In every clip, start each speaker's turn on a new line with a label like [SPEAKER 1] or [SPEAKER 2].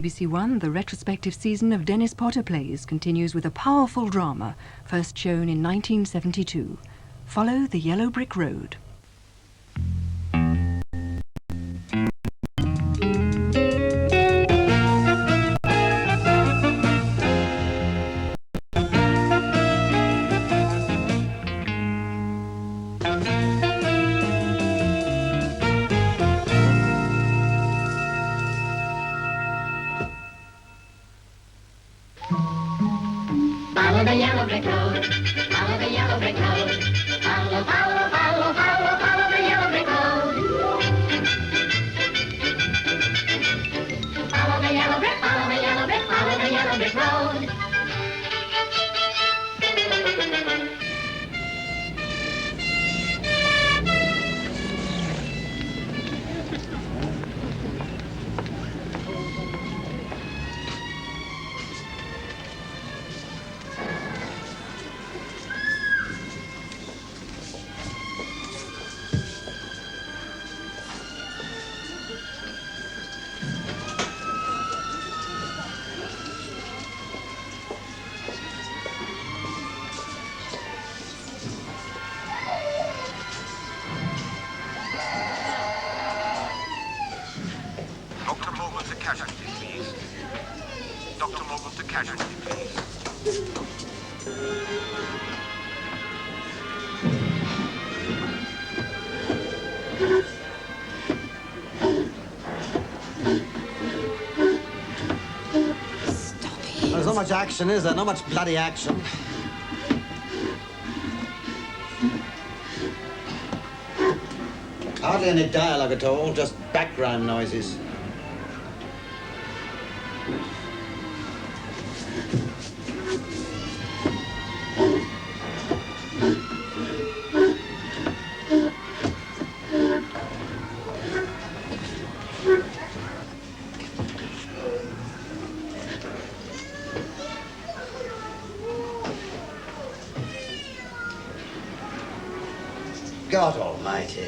[SPEAKER 1] BBC1, the retrospective season of Dennis Potter plays continues with a powerful drama, first shown in 1972. Follow the Yellow Brick Road.
[SPEAKER 2] Follow the yellow brick road, follow the yellow brick road, follow, follow, follow, follow, follow the yellow brick road. Follow the yellow brick, follow the yellow brick, follow the yellow brick road.
[SPEAKER 3] Dr. Morgan to casualty, please. Dr. Morgan to casualty, please.
[SPEAKER 4] There's not much action, is there? Not much bloody action. Hardly any dialogue at all, just background noises. God almighty.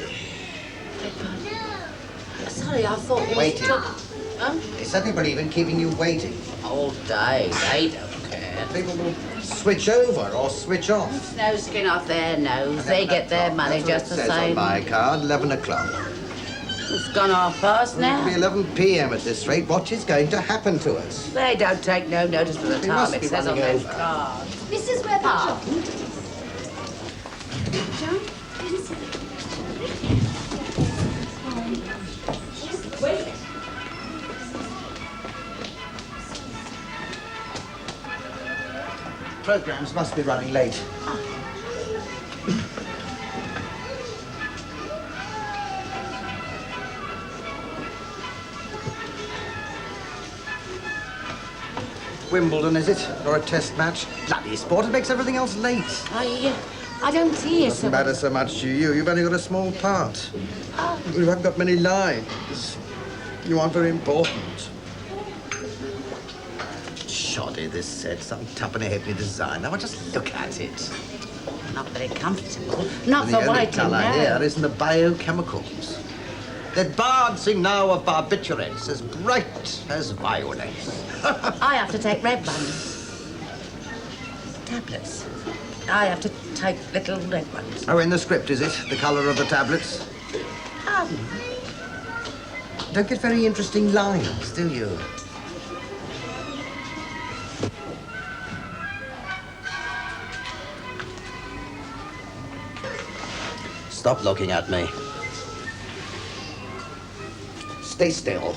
[SPEAKER 5] Sorry, I thought you
[SPEAKER 4] Waiting.
[SPEAKER 5] Huh?
[SPEAKER 4] Is anybody even keeping you waiting?
[SPEAKER 5] All day, they don't care.
[SPEAKER 4] People will switch over or switch off.
[SPEAKER 5] No skin off their nose. They get their money
[SPEAKER 4] That's
[SPEAKER 5] just
[SPEAKER 4] what
[SPEAKER 5] the
[SPEAKER 4] it says
[SPEAKER 5] same.
[SPEAKER 4] on my card, 11 o'clock.
[SPEAKER 5] It's gone half past
[SPEAKER 4] It'll be
[SPEAKER 5] now.
[SPEAKER 4] 11 p.m. at this rate. What is going to happen to us?
[SPEAKER 5] They don't take no notice of the
[SPEAKER 4] We
[SPEAKER 5] time
[SPEAKER 4] must
[SPEAKER 5] it
[SPEAKER 4] be
[SPEAKER 5] says on
[SPEAKER 4] running
[SPEAKER 5] their
[SPEAKER 4] over.
[SPEAKER 5] card.
[SPEAKER 6] Mrs. Webber. John? Wait.
[SPEAKER 4] Programs must be running late. Wimbledon, is it? Or a test match? Bloody sport, it makes everything else late.
[SPEAKER 5] I don't see it.
[SPEAKER 4] Doesn't matter so much to you. You've only got a small part. You haven't got many lines. You aren't very important. Shoddy, this set. Some tuppenny halfpenny design. Now, just look at it.
[SPEAKER 5] Not very comfortable. Not
[SPEAKER 4] And
[SPEAKER 5] for
[SPEAKER 4] the only
[SPEAKER 5] white and
[SPEAKER 4] colour here
[SPEAKER 5] now.
[SPEAKER 4] isn't the biochemicals. That bards sing now of barbiturates as bright as violets.
[SPEAKER 5] I have to take red ones. Tablets. I have to take little red ones.
[SPEAKER 4] Oh, in the script, is it? The colour of the tablets? Don't get very interesting lines, do you? Stop looking at me. Stay still.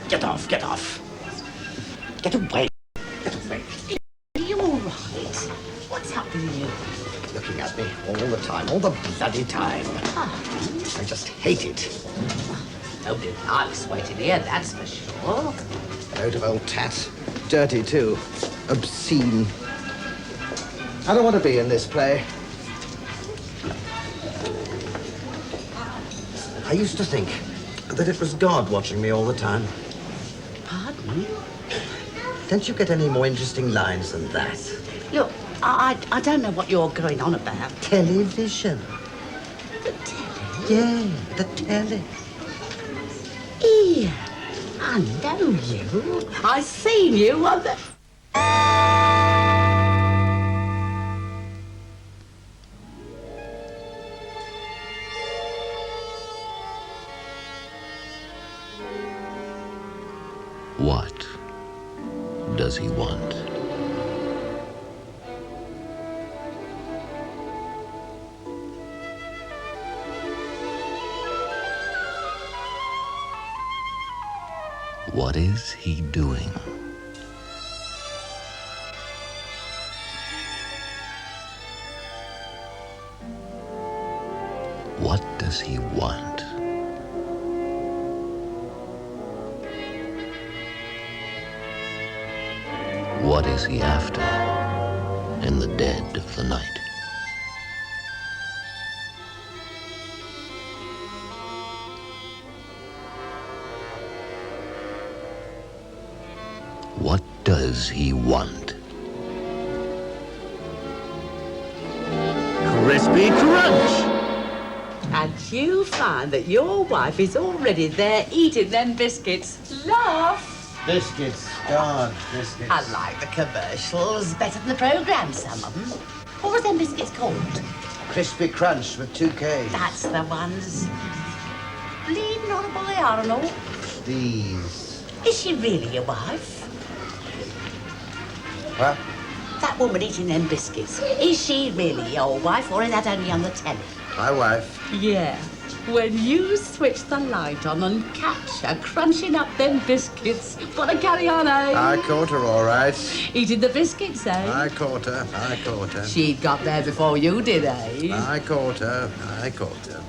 [SPEAKER 4] Get off, get off. Get away. Get away.
[SPEAKER 5] Are you all right? What's happening to you?
[SPEAKER 4] Looking at me all the time, all the bloody time. I just hate it.
[SPEAKER 5] Nobody likes waiting here, that's for sure.
[SPEAKER 4] Load of old tat. Dirty, too. Obscene. I don't want to be in this play. I used to think that it was God watching me all the time.
[SPEAKER 5] Pardon?
[SPEAKER 4] Don't you get any more interesting lines than that?
[SPEAKER 5] Look, I don't know what you're going on about.
[SPEAKER 4] Television.
[SPEAKER 5] The television.
[SPEAKER 7] Yeah, the telly.
[SPEAKER 5] Yeah, I know you. I seen you on the...
[SPEAKER 8] What does he want? What is he doing? What does he want? What is he after in the dead of the night? What does he want?
[SPEAKER 7] Crispy Crunch!
[SPEAKER 5] And you find that your wife is already there eating them biscuits. Laugh!
[SPEAKER 7] Biscuits, God, biscuits.
[SPEAKER 5] I like the commercials better than the programme, some of them. What was them biscuits called?
[SPEAKER 7] Crispy Crunch with 2 Ks.
[SPEAKER 5] That's the ones. Bleeding on a boy, Arnold.
[SPEAKER 7] These.
[SPEAKER 5] Is she really your wife?
[SPEAKER 7] What?
[SPEAKER 5] That woman eating them biscuits, is she really your wife, or is that only on the telly?
[SPEAKER 7] My wife.
[SPEAKER 5] Yeah. When you switch the light on and catch her crunching up them biscuits, what a carry on, eh?
[SPEAKER 4] I caught her, all right.
[SPEAKER 5] Eating the biscuits, eh?
[SPEAKER 4] I caught her. I caught her.
[SPEAKER 5] She'd got there before you did, eh?
[SPEAKER 4] I caught her. I caught her.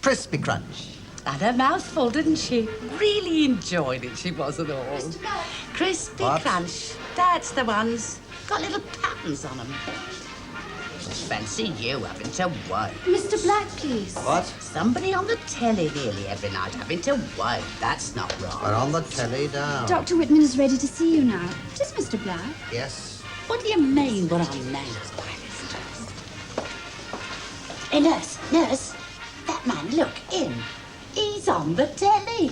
[SPEAKER 7] Crispy Crunch.
[SPEAKER 5] Had a mouthful, didn't she? Really enjoyed it, she wasn't all. Crispy
[SPEAKER 7] What?
[SPEAKER 5] Crunch. That's the ones. Got little patterns on them. Fancy you having to work.
[SPEAKER 6] Mr. Black, please.
[SPEAKER 7] What?
[SPEAKER 5] Somebody on the telly nearly every night having to work. That's not
[SPEAKER 7] We're
[SPEAKER 5] right.
[SPEAKER 7] on the telly now.
[SPEAKER 6] Dr. Whitman is ready to see you now. Just Mr. Black.
[SPEAKER 7] Yes.
[SPEAKER 5] What do you mean we're on now? Hey, nurse, nurse. That man, look, him. He's on the telly.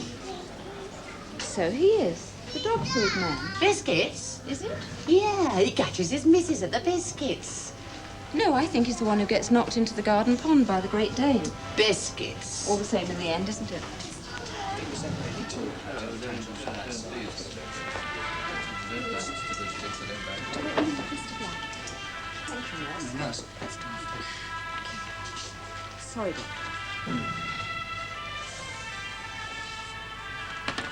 [SPEAKER 9] So he is. The dog food man.
[SPEAKER 5] Biscuits?
[SPEAKER 9] Is it?
[SPEAKER 5] Yeah, he catches his missus at the biscuits.
[SPEAKER 9] No, I think he's the one who gets knocked into the garden pond by the Great Dane.
[SPEAKER 5] Biscuits?
[SPEAKER 9] All the same in the end, isn't it? Sorry, Doctor.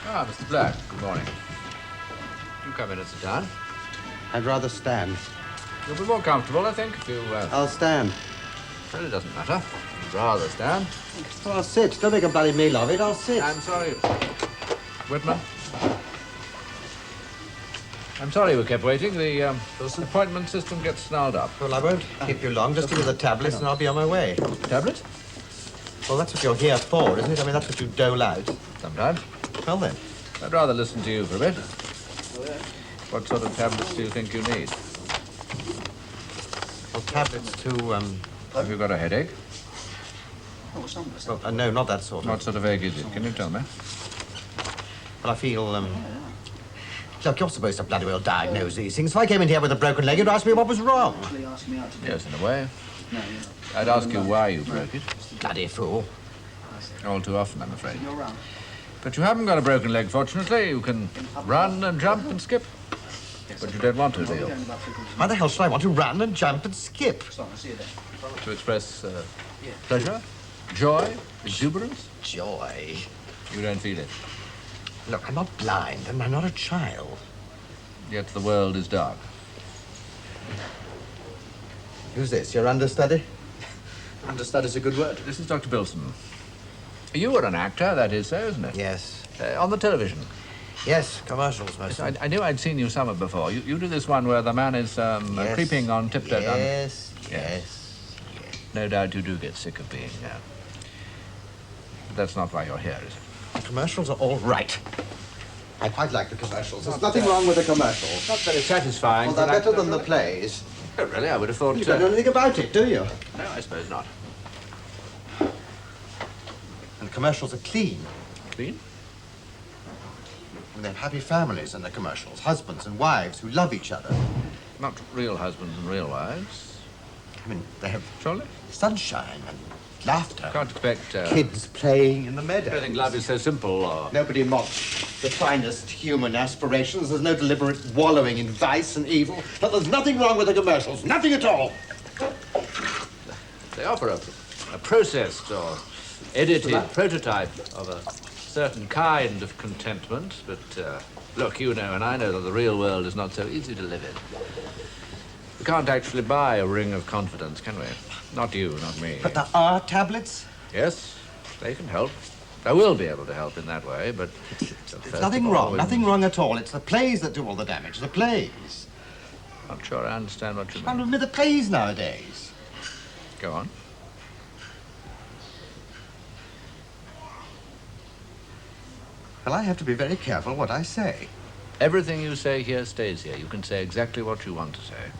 [SPEAKER 10] Ah, Mr. Black, good morning. Do come in and sit down.
[SPEAKER 7] I'd rather stand.
[SPEAKER 10] You'll be more comfortable, I think, if you...
[SPEAKER 7] I'll stand.
[SPEAKER 10] Well, it doesn't matter. You'd rather stand.
[SPEAKER 7] Well, I'll sit. Don't make a bloody meal of it. I'll sit.
[SPEAKER 10] I'm sorry. Whitman? I'm sorry we kept waiting. The appointment system gets snarled up.
[SPEAKER 7] Well, I won't keep you long. Just give me the tablets and I'll be on my way.
[SPEAKER 10] Tablet?
[SPEAKER 7] Well, that's what you're here for, isn't it? I mean, that's what you dole out.
[SPEAKER 10] Sometimes.
[SPEAKER 7] Well, then.
[SPEAKER 10] I'd rather listen to you for a bit. What sort of tablets do you think you need?
[SPEAKER 7] Well, tablets to,
[SPEAKER 10] Have you got a headache?
[SPEAKER 7] Well, no, not that sort of.
[SPEAKER 10] What sort of ache is it? Can you tell me?
[SPEAKER 7] Well, I feel, Look, you're supposed to bloody well diagnose these things. If I came in here with a broken leg, you'd ask me what was wrong.
[SPEAKER 10] Yes, in a way. I'd ask you why you broke it.
[SPEAKER 7] Bloody fool.
[SPEAKER 10] All too often, I'm afraid. But you haven't got a broken leg, fortunately. You can run and jump and skip. But you don't want to, do you?
[SPEAKER 7] Why the hell should I want to run and jump and skip?
[SPEAKER 10] To express pleasure, joy, exuberance?
[SPEAKER 7] Joy.
[SPEAKER 10] You don't feel it.
[SPEAKER 7] Look, I'm not blind and I'm not a child.
[SPEAKER 10] Yet the world is dark.
[SPEAKER 7] Who's this? Your understudy?
[SPEAKER 10] Understudy's a good word. This is Dr. Bilson. You were an actor, that is so, isn't it?
[SPEAKER 7] Yes.
[SPEAKER 10] On the television.
[SPEAKER 7] Yes, commercials mostly.
[SPEAKER 10] I knew I'd seen you somewhere before. You do this one where the man is
[SPEAKER 7] Yes.
[SPEAKER 10] creeping on tiptoe down.
[SPEAKER 7] Yes.
[SPEAKER 10] No doubt you do get sick of being But that's not why you're here, is it?
[SPEAKER 7] The commercials are all right.
[SPEAKER 4] I quite like the commercials. There's nothing wrong with the commercials.
[SPEAKER 10] Not very satisfying.
[SPEAKER 4] Well, they're better than the plays.
[SPEAKER 10] Oh, really? I would have thought...
[SPEAKER 4] You don't know anything about it, do you?
[SPEAKER 10] No, I suppose not.
[SPEAKER 4] And commercials are clean.
[SPEAKER 10] Clean?
[SPEAKER 4] And they have happy families in the commercials. Husbands and wives who love each other.
[SPEAKER 10] Not real husbands and real wives.
[SPEAKER 4] I mean, they have
[SPEAKER 10] Surely?
[SPEAKER 4] sunshine and laughter.
[SPEAKER 10] Can't expect...
[SPEAKER 4] Kids playing in the meadow.
[SPEAKER 10] I don't think love is so simple, or...
[SPEAKER 4] Nobody mocks the finest human aspirations. There's no deliberate wallowing in vice and evil. But there's nothing wrong with the commercials. Nothing at all.
[SPEAKER 10] They offer a processed or edited prototype of a certain kind of contentment, but look, you know, and I know that the real world is not so easy to live in. We can't actually buy a ring of confidence, can we? Not you, not me.
[SPEAKER 4] But there are tablets.
[SPEAKER 10] Yes, they can help. I will be able to help in that way, but...
[SPEAKER 4] There's nothing wrong, nothing wrong at all. It's the plays that do all the damage, the plays.
[SPEAKER 10] Not sure I understand what you mean.
[SPEAKER 4] I mean, the plays nowadays.
[SPEAKER 10] Go on.
[SPEAKER 4] Well, I have to be very careful what I say.
[SPEAKER 10] Everything you say here stays here. You can say exactly what you want to say.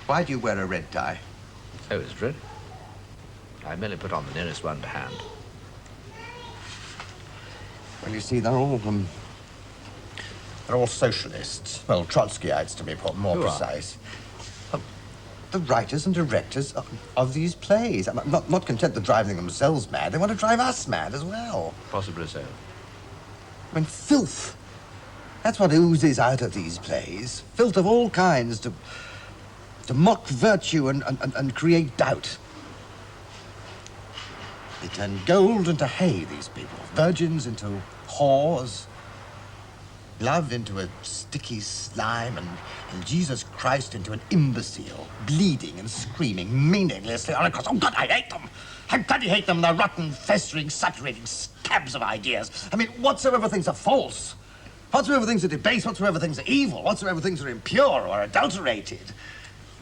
[SPEAKER 4] Why do you wear a red tie?
[SPEAKER 10] Oh, is it red? I merely put on the nearest one to hand.
[SPEAKER 4] Well, you see, they're all socialists. Well, Trotskyites, to be more precise. The writers and directors of these plays. I'm not content with driving themselves mad. They want to drive us mad as well.
[SPEAKER 10] Possibly so.
[SPEAKER 4] I mean, filth. That's what oozes out of these plays. Filth of all kinds to mock virtue and create doubt. They turn gold into hay, these people. Virgins into whores. Love into a sticky slime, and Jesus Christ into an imbecile, bleeding and screaming meaninglessly on a cross. Oh, God, I hate them! I bloody hate them, the rotten, festering, saturating scabs of ideas. I mean, whatsoever things are false, whatsoever things are debased, whatsoever things are evil, whatsoever things are impure or adulterated,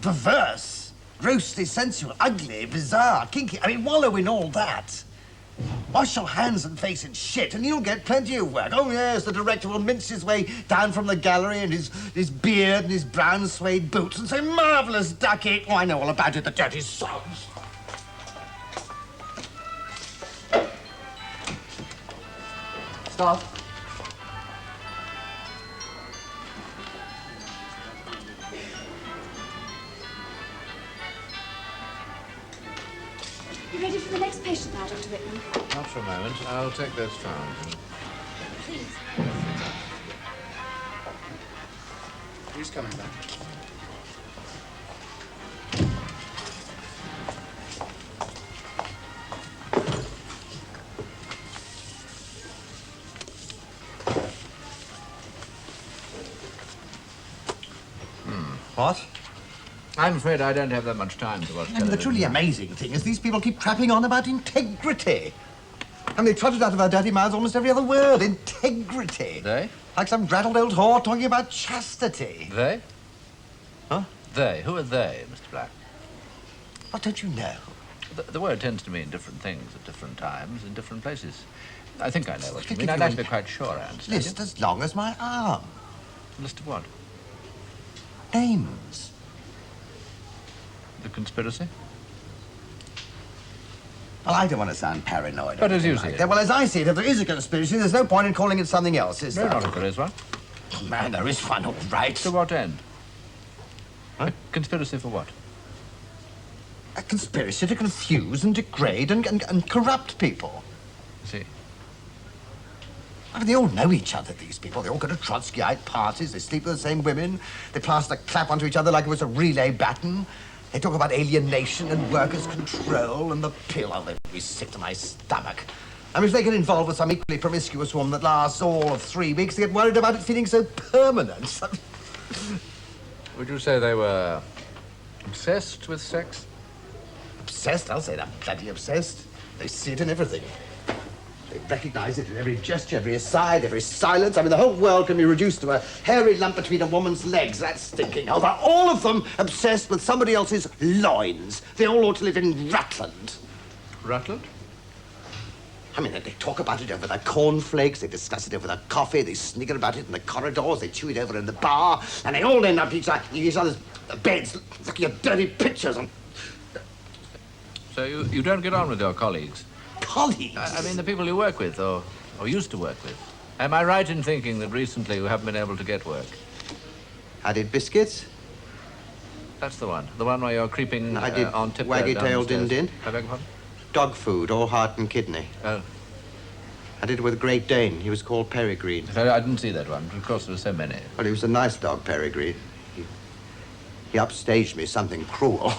[SPEAKER 4] perverse, grossly sensual, ugly, bizarre, kinky. I mean, wallow in all that. Wash your hands and face in shit, and you'll get plenty of work. Oh, yes, the director will mince his way down from the gallery in his beard and his brown suede boots and say, marvellous ducky. Oh, I know all about it, the dirty sods.
[SPEAKER 11] Stop.
[SPEAKER 6] You ready for the next patient now, Dr. Whitman?
[SPEAKER 10] Not for a moment. I'll take those trials.
[SPEAKER 6] Please.
[SPEAKER 11] Who's coming back?
[SPEAKER 4] What?
[SPEAKER 10] I'm afraid I don't have that much time to watch television.
[SPEAKER 4] The truly amazing thing is these people keep crapping on about integrity. And they trot it out of our dirty mouths almost every other word. Integrity.
[SPEAKER 10] They?
[SPEAKER 4] Like some rattled old whore talking about chastity.
[SPEAKER 10] They?
[SPEAKER 4] Huh?
[SPEAKER 10] They? Who are they, Mr. Black?
[SPEAKER 4] What don't you know?
[SPEAKER 10] The word tends to mean different things at different times in different places. I think I know what you mean. I'd like to be quite sure I understand.
[SPEAKER 4] List as long as my arm.
[SPEAKER 10] A list of what?
[SPEAKER 4] Names.
[SPEAKER 10] The conspiracy?
[SPEAKER 4] Well, I don't want to sound paranoid.
[SPEAKER 10] But as you see it.
[SPEAKER 4] Well, as I see it, if there is a conspiracy, there's no point in calling it something else, is there?
[SPEAKER 10] No, not if there is one.
[SPEAKER 4] Oh, man, there is one, all right.
[SPEAKER 10] To what end?
[SPEAKER 4] Huh?
[SPEAKER 10] A conspiracy for what?
[SPEAKER 4] A conspiracy to confuse and degrade and corrupt people.
[SPEAKER 10] I see.
[SPEAKER 4] I mean, they all know each other, these people. They all go to Trotskyite parties. They sleep with the same women. They plaster clap onto each other like it was a relay baton. They talk about alienation and workers' control and the pill. Oh, they make me sick to my stomach. I mean, if they get involved with some equally promiscuous woman that lasts all of 3 weeks, they get worried about it feeling so permanent.
[SPEAKER 10] Would you say they were obsessed with sex?
[SPEAKER 4] Obsessed? I'll say they're bloody obsessed. They see it in everything. They recognize it in every gesture, every aside, every silence. I mean, the whole world can be reduced to a hairy lump between a woman's legs. That's stinking hell. They're all of them obsessed with somebody else's loins. They all ought to live in Rutland.
[SPEAKER 10] Rutland?
[SPEAKER 7] I mean, they talk about it over their cornflakes, they discuss it over their coffee, they snigger about it in the corridors, they chew it over in the bar, and they all end up in each other's beds looking at dirty pictures.
[SPEAKER 10] So you don't get on with your colleagues?
[SPEAKER 7] Colleagues?
[SPEAKER 10] I mean, the people you work with, or used to work with. Am I right in thinking that recently you haven't been able to get work?
[SPEAKER 7] I did biscuits.
[SPEAKER 10] That's the one. The one where you're creeping
[SPEAKER 7] I did
[SPEAKER 10] on tiptoe
[SPEAKER 7] waggy tail
[SPEAKER 10] down the stairs.
[SPEAKER 7] din din.
[SPEAKER 10] I beg your pardon?
[SPEAKER 7] Dog food, all heart and kidney.
[SPEAKER 10] Oh.
[SPEAKER 7] I did it with a Great Dane. He was called Peregrine.
[SPEAKER 10] I didn't see that one. Of course, there are so many.
[SPEAKER 7] Well, he was a nice dog, Peregrine. He upstaged me something cruel.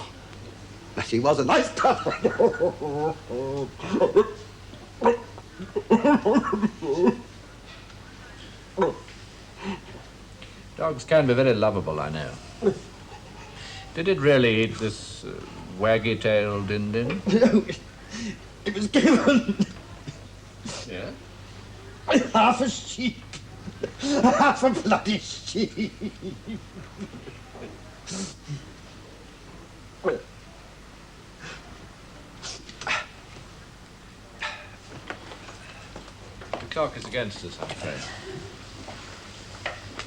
[SPEAKER 7] But he was a nice dog.
[SPEAKER 10] Dogs can be very lovable, I know. Did it really eat this waggy-tailed din-din?
[SPEAKER 7] No, it was given.
[SPEAKER 10] Yeah?
[SPEAKER 7] Half a sheep. Half a bloody sheep.
[SPEAKER 10] The clock is against us, I'm afraid.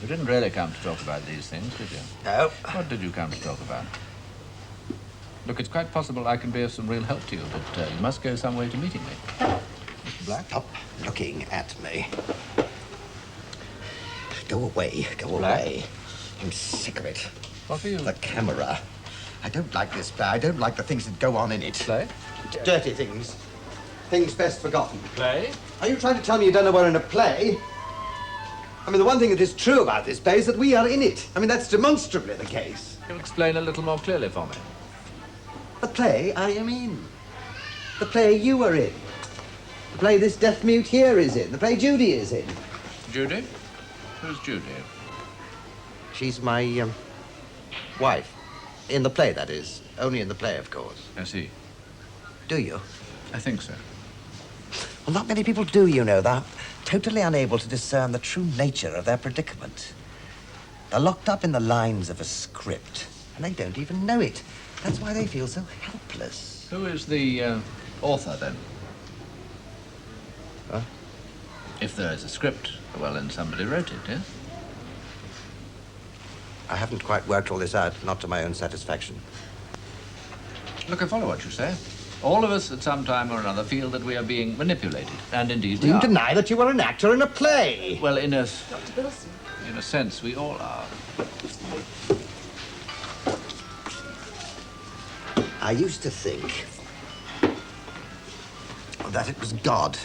[SPEAKER 10] You didn't really come to talk about these things, did you?
[SPEAKER 7] No.
[SPEAKER 10] What did you come to talk about? Look, it's quite possible I can be of some real help to you, but you must go some way to meeting me. Mr. Black?
[SPEAKER 7] Stop looking at me. Go away, go
[SPEAKER 10] Black?
[SPEAKER 7] away. I'm sick of it.
[SPEAKER 10] What for you?
[SPEAKER 7] The camera. I don't like this play. I don't like the things that go on in it.
[SPEAKER 10] Play?
[SPEAKER 7] Dirty things. Things best forgotten.
[SPEAKER 10] Play?
[SPEAKER 7] Are you trying to tell me you don't know we're in a play? I mean, the one thing that is true about this play is that we are in it. I mean, that's demonstrably the case.
[SPEAKER 10] Can you explain a little more clearly for me?
[SPEAKER 7] The play I am in. The play you are in. The play this deaf mute here is in. The play Judy is in.
[SPEAKER 10] Judy? Who's Judy?
[SPEAKER 7] She's my, wife. In the play, that is. Only in the play, of course.
[SPEAKER 10] I see.
[SPEAKER 7] Do you?
[SPEAKER 10] I think so.
[SPEAKER 7] Well, not many people do, you know. They're totally unable to discern the true nature of their predicament. They're locked up in the lines of a script, and they don't even know it. That's why they feel so helpless.
[SPEAKER 10] Who is the author, then?
[SPEAKER 7] Huh?
[SPEAKER 10] If there is a script, well, then somebody wrote it, yes?
[SPEAKER 7] I haven't quite worked all this out, not to my own satisfaction.
[SPEAKER 10] Look, I follow what you say. All of us at some time or another feel that we are being manipulated, and indeed we
[SPEAKER 7] You
[SPEAKER 10] are.
[SPEAKER 7] deny that you are an actor in a play.
[SPEAKER 10] Well, in a sense, we all are.
[SPEAKER 7] I used to think that it was God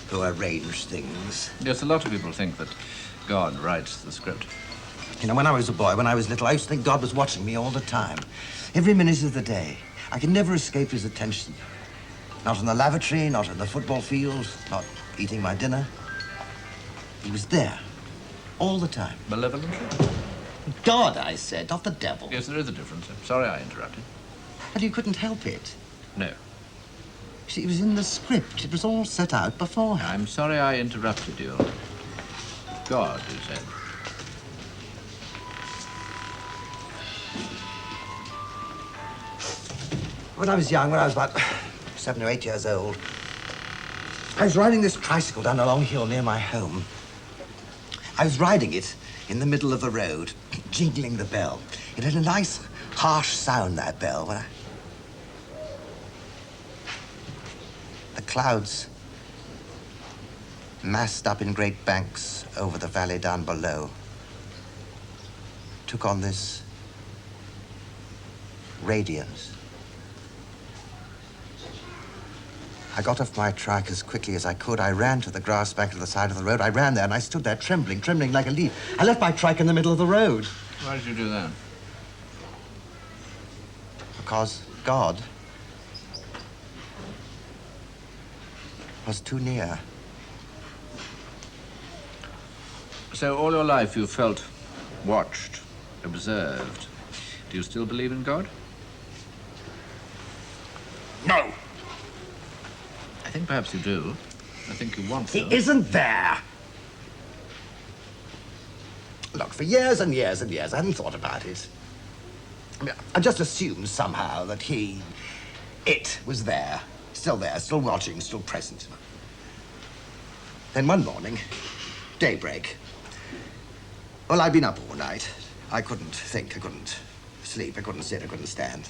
[SPEAKER 7] who arranged things.
[SPEAKER 10] Yes, a lot of people think that God writes the script.
[SPEAKER 7] You know, when I was a boy, when I was little, I used to think God was watching me all the time. Every minute of the day. I could never escape his attention. Not in the lavatory, not in the football field, not eating my dinner. He was there. All the time.
[SPEAKER 10] Malevolent?
[SPEAKER 7] God, I said, not the devil.
[SPEAKER 10] Yes, there is a difference. I'm sorry I interrupted.
[SPEAKER 7] And you couldn't help it.
[SPEAKER 10] No.
[SPEAKER 7] See, it was in the script. It was all set out beforehand.
[SPEAKER 10] I'm sorry I interrupted you. God, you said.
[SPEAKER 7] When I was young, when I was about 7 or 8 years old, I was riding this tricycle down a long hill near my home. I was riding it in the middle of the road, jingling the bell. It had a nice, harsh sound, that bell. When The clouds massed up in great banks over the valley down below took on this radiance. I got off my trike as quickly as I could. I ran to the grass back to the side of the road. I ran there and I stood there trembling like a leaf. I left my trike in the middle of the road.
[SPEAKER 10] Why did you do that?
[SPEAKER 7] Because God was too near.
[SPEAKER 10] So all your life you felt watched, observed. Do you still believe in God?
[SPEAKER 7] No.
[SPEAKER 10] I think perhaps you do. I think you want to.
[SPEAKER 7] He isn't there. Look, for years and years and years, I hadn't thought about it. I mean, I just assumed somehow that it was there, Still there, still watching, still present. Then one morning, daybreak. Well, I'd been up all night. I couldn't think, I couldn't sleep, I couldn't sit, I couldn't stand.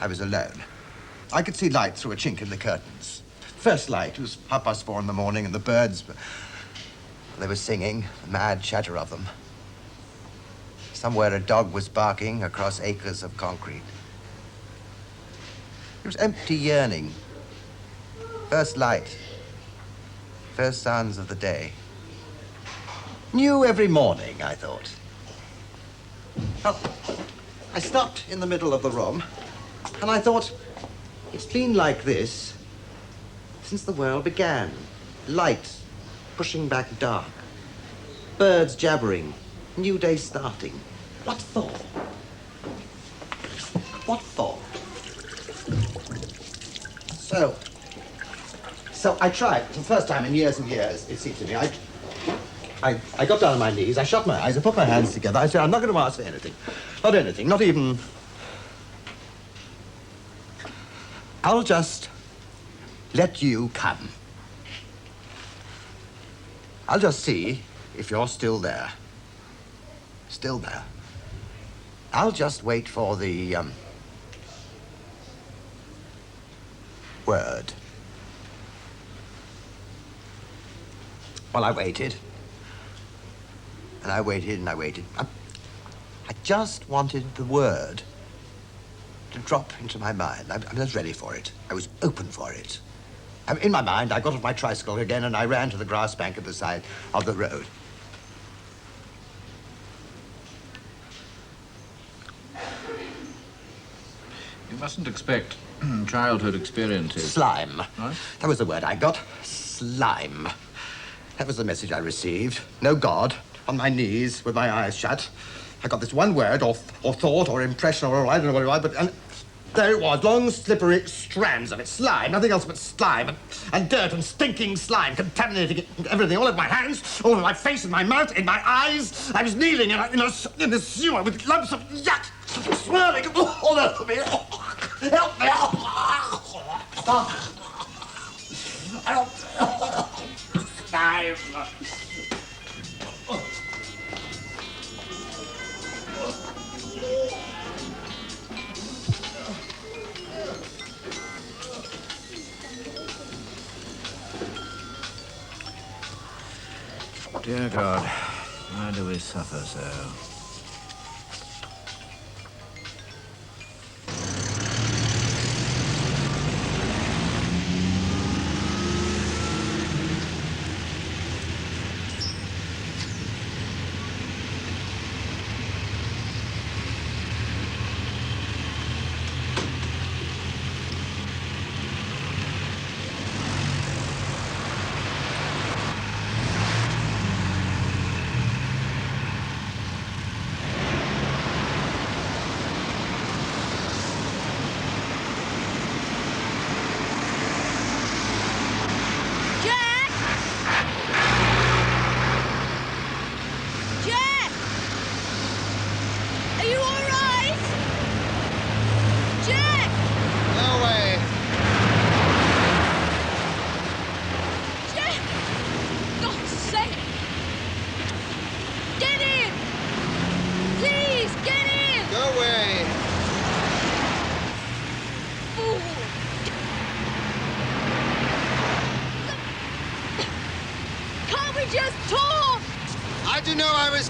[SPEAKER 7] I was alone. I could see light through a chink in the curtains. First light, it was 4:30 in the morning, and the birds, they were singing, the mad chatter of them. Somewhere a dog was barking across acres of concrete. It was empty yearning. First light. First sounds of the day. New every morning, I thought. Well, I stopped in the middle of the room, and I thought, it's been like this since the world began. Light pushing back dark. Birds jabbering. New day starting. What for? What for? So I tried, for the first time in years and years, it seemed to me, I got down on my knees, I shut my eyes, I put my hands together, I said, I'm not going to ask for anything. Not anything, not even... I'll just let you come. I'll just see if you're still there. Still there. I'll just wait for the, word. Well, I waited. And I waited and I waited. I just wanted the word to drop into my mind. I was ready for it. I was open for it. In my mind, I got off my tricycle again and I ran to the grass bank at the side of the road.
[SPEAKER 10] You mustn't expect childhood experiences.
[SPEAKER 7] Slime.
[SPEAKER 10] Right?
[SPEAKER 7] That was the word I got. Slime. That was the message I received. No God, on my knees, with my eyes shut. I got this one word, or thought, or impression, or I don't know what it was, but and there it was, long, slippery strands of it. Slime, nothing else but slime, and dirt and stinking slime, contaminating everything, all over my hands, all over my face, in my mouth, in my eyes. I was kneeling in a sewer with lumps of yuck swirling all over me. Help me! Help! Slime!
[SPEAKER 10] Dear God, why do we suffer so?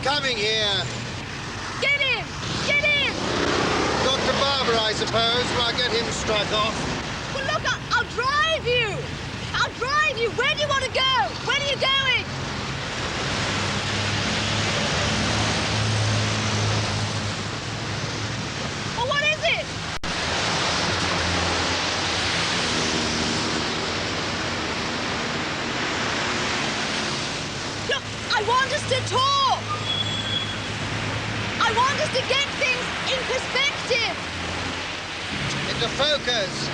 [SPEAKER 12] Coming here.
[SPEAKER 13] Get in! Get in!
[SPEAKER 12] Dr. Barber, I suppose. Will I get him struck off?
[SPEAKER 13] Well, look, I'll drive you! I'll drive you! Where do you want to go? Where are you going? Well, what is it? Look, I want us to talk! I want us to get things in perspective.
[SPEAKER 12] Into focus.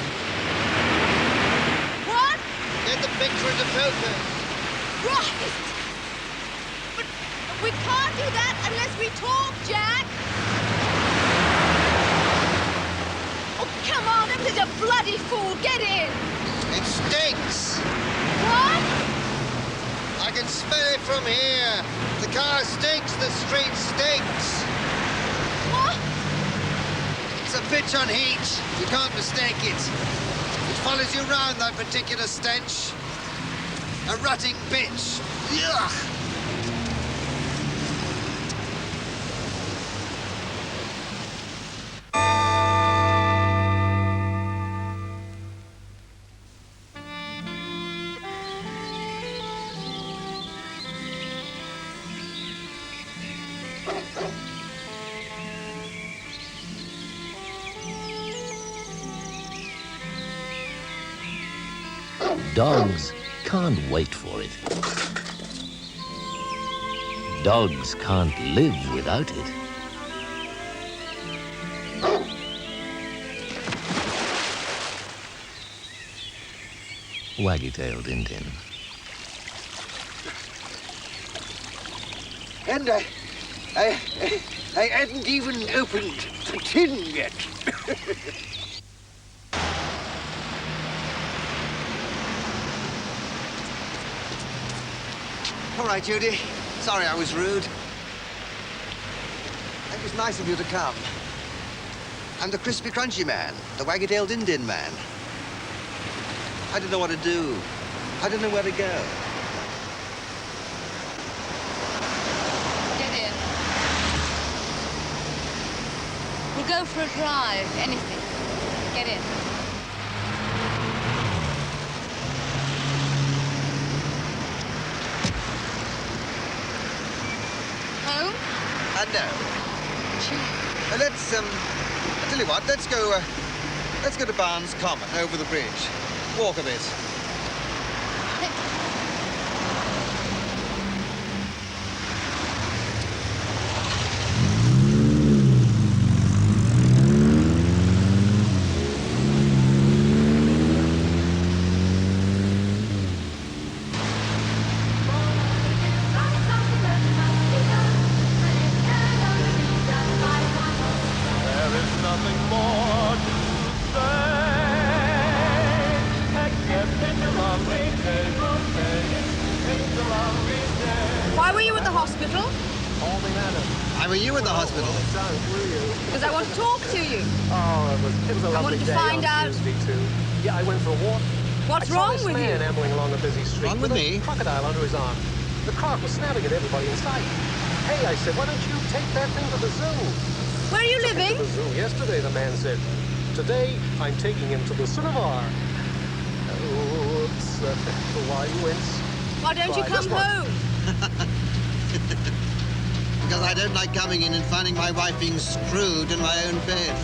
[SPEAKER 13] What?
[SPEAKER 12] Get the picture into focus.
[SPEAKER 13] Right. But we can't do that unless we talk, Jack. Come on, I'm such a bloody fool. Get in.
[SPEAKER 12] It stinks.
[SPEAKER 13] What?
[SPEAKER 12] I can smell it from here. The car stinks, the street stinks.
[SPEAKER 13] What?
[SPEAKER 12] It's a bitch on heat. You can't mistake it. It follows you round, that particular stench. A rutting bitch. Yuck.
[SPEAKER 8] Dogs can't wait for it. Dogs can't live without it. Waggy-tailed Indian.
[SPEAKER 12] And I hadn't even opened the tin yet.
[SPEAKER 7] All right, Judy. Sorry I was rude. It was nice of you to come. I'm the crispy, crunchy man, the waggy-tailed Indian man. I didn't know what to do. I didn't know where to go.
[SPEAKER 9] Get in. We'll go for a drive, anything. Get in. Home?
[SPEAKER 7] No. Let's, I tell you what, let's go to Barnes Common, over the bridge. Walk a bit.
[SPEAKER 13] Why were you at the hospital?
[SPEAKER 7] Why were you at the hospital?
[SPEAKER 13] Because I want to talk to you.
[SPEAKER 14] Oh, it was a
[SPEAKER 13] I
[SPEAKER 14] lovely
[SPEAKER 13] wanted to
[SPEAKER 14] day
[SPEAKER 13] find
[SPEAKER 14] on
[SPEAKER 13] out.
[SPEAKER 14] Tuesday, too. Yeah, I went for a walk.
[SPEAKER 13] What's
[SPEAKER 14] I saw
[SPEAKER 13] wrong
[SPEAKER 14] this
[SPEAKER 13] with
[SPEAKER 14] man
[SPEAKER 13] you?
[SPEAKER 14] ambling along a busy street
[SPEAKER 7] Wrong with
[SPEAKER 14] a
[SPEAKER 7] me?
[SPEAKER 14] crocodile under his arm. The croc was snapping at everybody in sight. Hey, I said, why don't you take that thing to the zoo?
[SPEAKER 13] Where are you living?
[SPEAKER 14] To the zoo yesterday, the man said. Today, I'm taking him to the cinema. Oops, why wince?
[SPEAKER 13] Why don't you
[SPEAKER 14] Why,
[SPEAKER 13] come
[SPEAKER 14] this one.
[SPEAKER 13] home?
[SPEAKER 7] Because I don't like coming in and finding my wife being screwed in my own bed.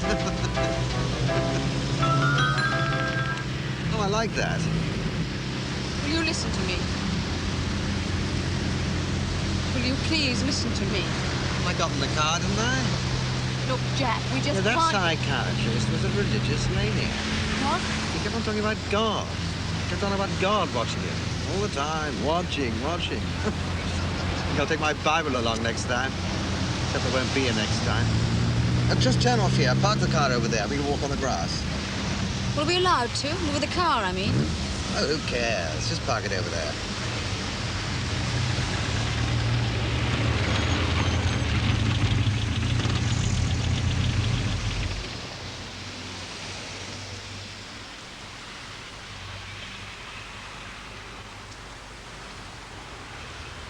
[SPEAKER 7] Oh, I like that.
[SPEAKER 9] Will you listen to me? Will you please listen to me?
[SPEAKER 7] I got in the car, didn't I?
[SPEAKER 9] Look, Jack, we just
[SPEAKER 7] That
[SPEAKER 9] can't...
[SPEAKER 7] psychiatrist was a religious maniac.
[SPEAKER 9] What?
[SPEAKER 7] He kept on talking about God. He kept on about God watching him. All the time. Watching. I'll take my Bible along next time. Except there won't be a next time. Just turn off here. Park the car over there. We can walk on the grass.
[SPEAKER 9] Will we allowed to? With the car, I mean.
[SPEAKER 7] Oh, who cares? Just park it over there.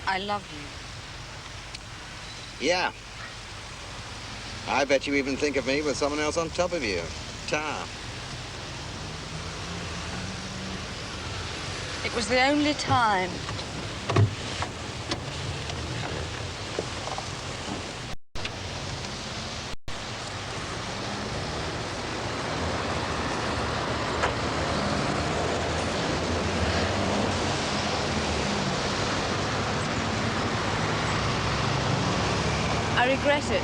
[SPEAKER 9] I love you.
[SPEAKER 7] Yeah. I bet you even think of me with someone else on top of you. Ta.
[SPEAKER 9] It was the only time. I regret it.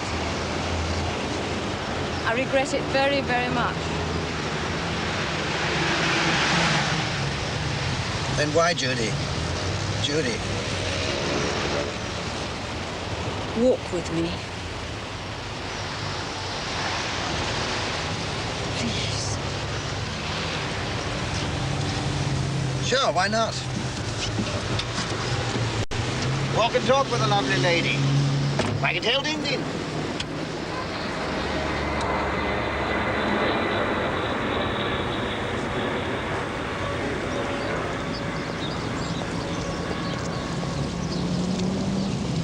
[SPEAKER 9] I regret it very, very much.
[SPEAKER 7] Then why, Judy? Judy.
[SPEAKER 9] Walk with me. Please.
[SPEAKER 7] Sure, why not? Walk and talk with a lovely lady. Wag a tail, ding ding.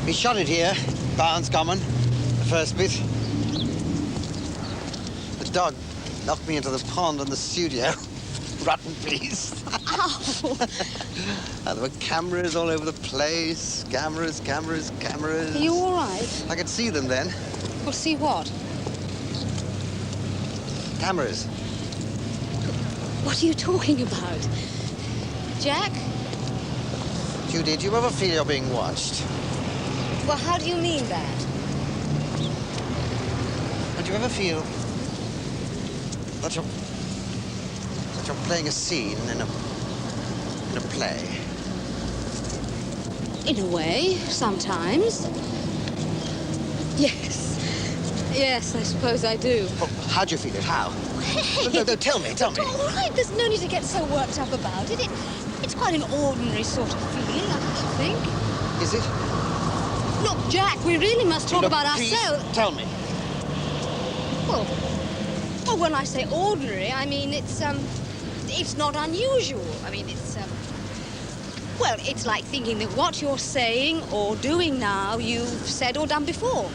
[SPEAKER 7] We shot it here, Barnes Common, the first bit. The dog knocked me into the pond in the studio. Rotten beast.
[SPEAKER 13] Ow!
[SPEAKER 7] There were cameras all over the place. Cameras.
[SPEAKER 13] Are you all right?
[SPEAKER 7] I could see them then.
[SPEAKER 13] Well, see what?
[SPEAKER 7] Cameras.
[SPEAKER 13] What are you talking about? Jack?
[SPEAKER 7] Judy, do you ever feel you're being watched?
[SPEAKER 13] Well, how do you mean that?
[SPEAKER 7] And do you ever feel that you're playing a scene in a play?
[SPEAKER 13] In a way, sometimes. Yes. Yes, I suppose I do.
[SPEAKER 7] Well, how do you feel it? How?
[SPEAKER 13] Hey.
[SPEAKER 7] No, tell me.
[SPEAKER 13] All right, there's no need to get so worked up about it. It's quite an ordinary sort of feeling, I think.
[SPEAKER 7] Is it?
[SPEAKER 13] Look, Jack, we really must talk about
[SPEAKER 7] please,
[SPEAKER 13] ourselves.
[SPEAKER 7] Tell me.
[SPEAKER 13] Well, when I say ordinary, I mean it's not unusual. I mean, well, it's like thinking that what you're saying or doing now, you've said or done before.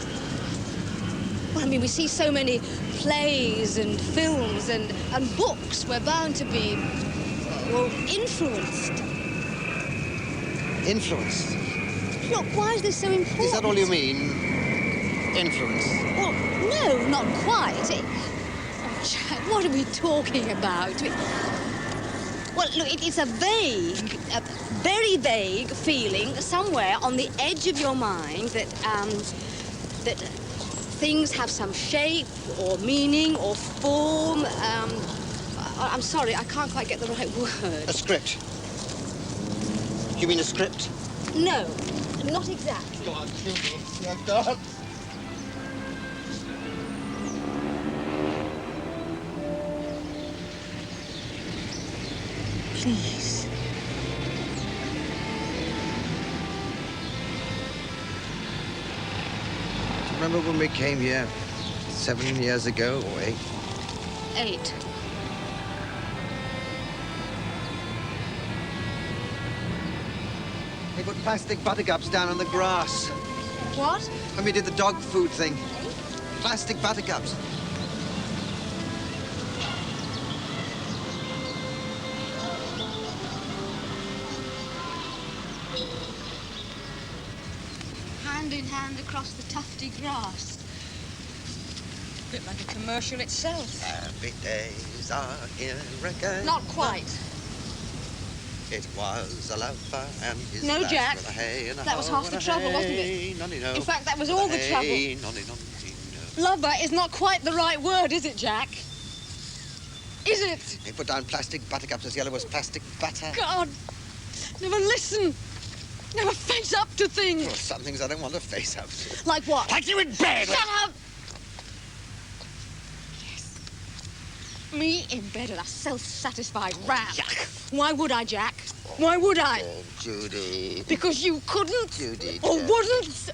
[SPEAKER 13] Well, I mean, we see so many plays and films and books. We're bound to be, well, influenced.
[SPEAKER 7] Influenced?
[SPEAKER 13] Look, why is this so important?
[SPEAKER 7] Is that all you mean? Influence?
[SPEAKER 13] Well, no, not quite. Oh, Jack, what are we talking about? Well, look, it's a very vague feeling somewhere on the edge of your mind that things have some shape or meaning or form. I'm sorry, I can't quite get the right word.
[SPEAKER 7] A script. You mean a script?
[SPEAKER 13] No, not exactly.
[SPEAKER 7] Go on, Judy. Go on.
[SPEAKER 13] Please.
[SPEAKER 7] Do you remember when we came here 7 years ago or 8?
[SPEAKER 13] 8.
[SPEAKER 7] They put plastic buttercups down on the grass.
[SPEAKER 13] What?
[SPEAKER 7] When we did the dog food thing. Plastic buttercups.
[SPEAKER 13] Hand in hand across the tufty grass. A bit like a commercial itself.
[SPEAKER 7] Happy days are here again.
[SPEAKER 13] Not quite.
[SPEAKER 7] It was a lover and his
[SPEAKER 13] No,
[SPEAKER 7] lass
[SPEAKER 13] Jack.
[SPEAKER 7] with a hay and a
[SPEAKER 13] That was
[SPEAKER 7] hoe
[SPEAKER 13] half
[SPEAKER 7] and
[SPEAKER 13] the
[SPEAKER 7] a
[SPEAKER 13] trouble, wasn't
[SPEAKER 7] hay,
[SPEAKER 13] it?
[SPEAKER 7] nonny-no.
[SPEAKER 13] In fact, that was all the trouble.
[SPEAKER 7] Hey, nonny-nonny-no.
[SPEAKER 13] Lover is not quite the right word, is it, Jack? Is it?
[SPEAKER 7] They put down plastic buttercups as yellow as plastic butter.
[SPEAKER 13] God, never listen. Never face up to things.
[SPEAKER 7] Well, some things I don't want to face up to.
[SPEAKER 13] Like what?
[SPEAKER 7] Like you in bed!
[SPEAKER 13] Shut up! Yes. Me in bed with a self-satisfied rat.
[SPEAKER 7] Yuck.
[SPEAKER 13] Why would I, Jack? Why would I?
[SPEAKER 7] Oh, Judy.
[SPEAKER 13] Because you couldn't
[SPEAKER 7] Judy,
[SPEAKER 13] or
[SPEAKER 7] don't.
[SPEAKER 13] wouldn't.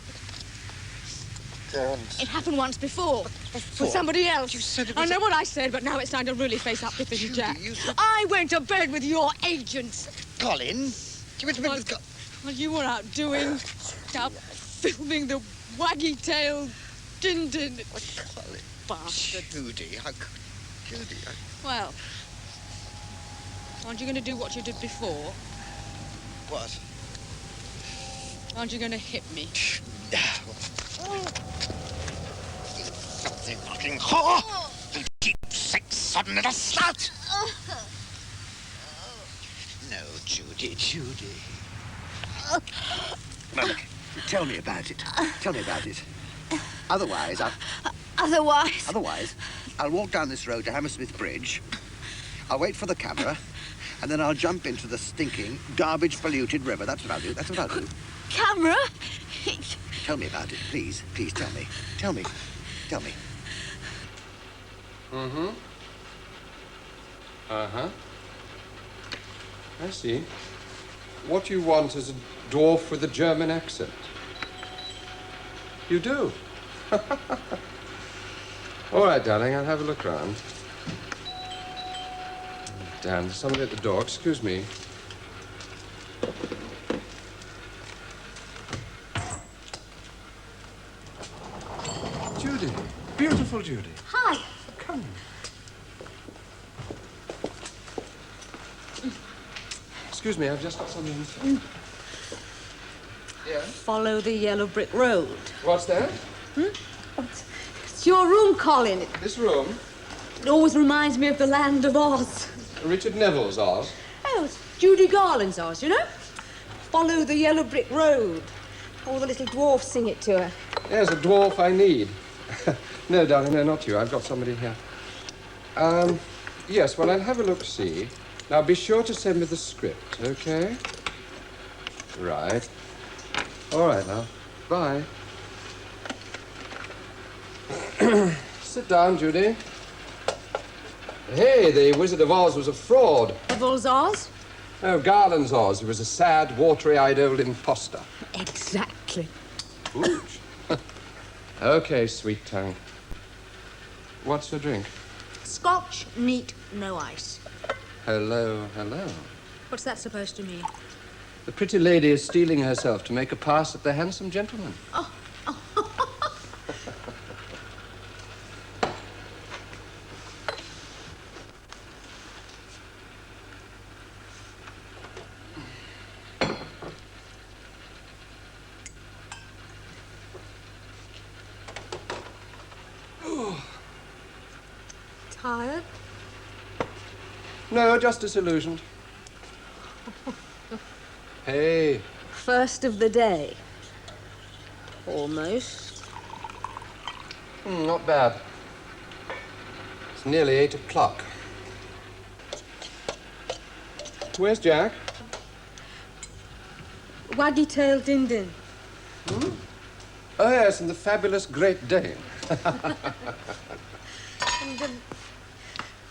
[SPEAKER 7] Don't.
[SPEAKER 13] It happened once before.
[SPEAKER 7] Before?
[SPEAKER 13] With somebody else.
[SPEAKER 7] You said it
[SPEAKER 13] I
[SPEAKER 7] was
[SPEAKER 13] know what I said, but now it's time to really face up to things,
[SPEAKER 7] Judy,
[SPEAKER 13] Jack.
[SPEAKER 7] you-
[SPEAKER 13] I went to bed with your agents.
[SPEAKER 7] Colin? You went to bed with
[SPEAKER 13] Well, you were out filming the waggy-tailed din-din.
[SPEAKER 7] Colin.
[SPEAKER 13] Bastard.
[SPEAKER 7] Judy, how could... Judy,
[SPEAKER 13] Well, aren't you going to do what you did before?
[SPEAKER 7] What?
[SPEAKER 13] Aren't you going to hit me?
[SPEAKER 7] Filthy fucking whore! You cheap, sex-sodden little slut! No, Judy, Judy. Now, look, tell me about it. Tell me about it. Otherwise, I'll walk down this road to Hammersmith Bridge. I'll wait for the camera, and then I'll jump into the stinking, garbage-polluted river. That's what I'll do. That's what I'll do.
[SPEAKER 13] Camera?
[SPEAKER 7] Tell me about it, please. Please, tell me. Tell me. Tell me.
[SPEAKER 11] Mm-hmm. Uh-huh.
[SPEAKER 15] I see. What you want is a dwarf with a German accent. You do? All right, darling, I'll have a look round. Damn, there's somebody at the door. Excuse me. Judy. Beautiful Judy.
[SPEAKER 13] Hi.
[SPEAKER 15] Come. Excuse me, I've just got something. Yeah?
[SPEAKER 13] Follow the yellow brick road.
[SPEAKER 15] What's that?
[SPEAKER 13] It's your room, Colin.
[SPEAKER 15] This room?
[SPEAKER 13] It always reminds me of the land of Oz.
[SPEAKER 15] Richard Neville's Oz.
[SPEAKER 13] Oh, it's Judy Garland's Oz, you know? Follow the yellow brick road. All the little dwarfs sing it to her.
[SPEAKER 15] There's a dwarf I need. No, darling, no, not you. I've got somebody here. Yes, well, I'll have a look, see. Now, be sure to send me the script, okay? Right. All right, now. Bye. Sit down, Judy. Hey, the Wizard of Oz was a fraud.
[SPEAKER 13] Neville's Oz?
[SPEAKER 15] No, Garland's Oz. He was a sad, watery-eyed old imposter.
[SPEAKER 13] Exactly.
[SPEAKER 15] Ooch. Okay, sweet tongue. What's your drink?
[SPEAKER 13] Scotch, neat, no ice.
[SPEAKER 15] Hello, hello.
[SPEAKER 13] What's that supposed to mean?
[SPEAKER 15] The pretty lady is steeling herself to make a pass at the handsome gentleman.
[SPEAKER 13] Oh. Tired?
[SPEAKER 15] No, just disillusioned. Hey.
[SPEAKER 13] First of the day. Almost.
[SPEAKER 15] Not bad. It's nearly 8 o'clock. Where's Jack?
[SPEAKER 13] Waggy-tailed Din-Din.
[SPEAKER 15] Oh, yes, and the fabulous Great Dane.
[SPEAKER 13] And,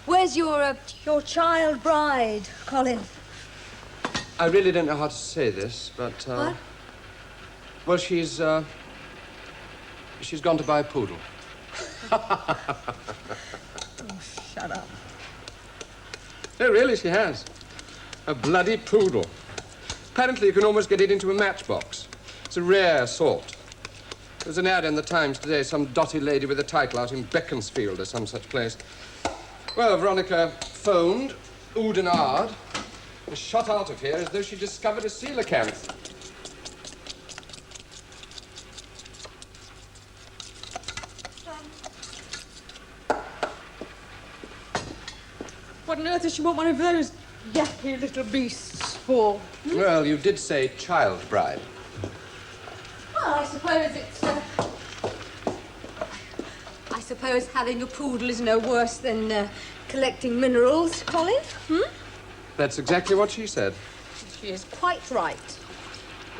[SPEAKER 13] where's your child bride, Colin?
[SPEAKER 15] I really don't know how to say this, but,
[SPEAKER 13] What?
[SPEAKER 15] Well, she's gone to buy a poodle.
[SPEAKER 13] Oh, shut up.
[SPEAKER 15] No, really, she has. A bloody poodle. Apparently, you can almost get it into a matchbox. It's a rare sort. There's an ad in the Times today, some dotty lady with a title out in Beaconsfield or some such place. Well, Veronica phoned, oohed and ahed, and shot out of here as though she discovered a coelacanth.
[SPEAKER 13] What on earth does she want one of those yappy little beasts for?
[SPEAKER 15] Well, you did say child bride.
[SPEAKER 13] Well, I suppose it's, I suppose having a poodle is no worse than collecting minerals, Colin.
[SPEAKER 15] That's exactly what she said.
[SPEAKER 13] She is quite right.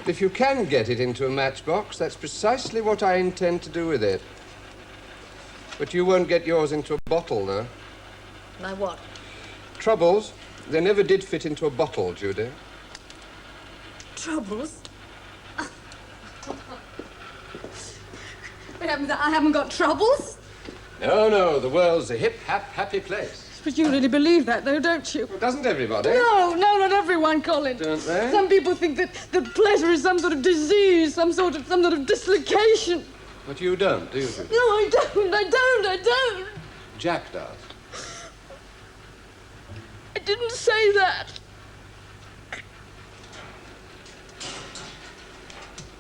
[SPEAKER 15] If you can get it into a matchbox, that's precisely what I intend to do with it. But you won't get yours into a bottle, though.
[SPEAKER 13] My what?
[SPEAKER 15] Troubles, they never did fit into a bottle, Judy.
[SPEAKER 13] Troubles? What happens? I haven't got troubles?
[SPEAKER 15] No, no, the world's a hip, happy place.
[SPEAKER 13] But you really believe that, though, don't you?
[SPEAKER 15] Well, doesn't everybody?
[SPEAKER 13] No, not everyone, Colin.
[SPEAKER 15] Don't they?
[SPEAKER 13] Some people think that pleasure is some sort of disease, some sort of dislocation.
[SPEAKER 15] But you don't, do you, Judy?
[SPEAKER 13] No, I don't.
[SPEAKER 15] Jack does.
[SPEAKER 13] I didn't say that.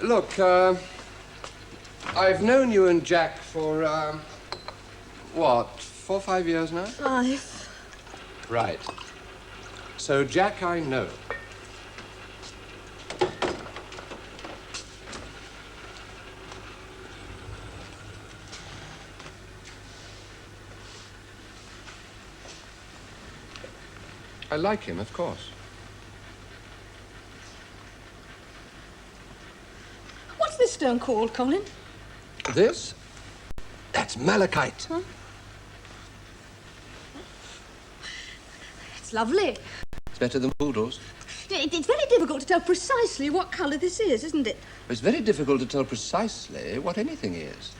[SPEAKER 15] Look, I've known you and Jack for, what, 4 or 5 years now?
[SPEAKER 13] 5.
[SPEAKER 15] Right. So Jack I know. I like him, of course.
[SPEAKER 13] What's this stone called, Colin?
[SPEAKER 15] This? That's malachite.
[SPEAKER 13] Huh? It's lovely.
[SPEAKER 15] It's better than poodles.
[SPEAKER 13] It's very difficult to tell precisely what colour this is, isn't it?
[SPEAKER 15] It's very difficult to tell precisely what anything is.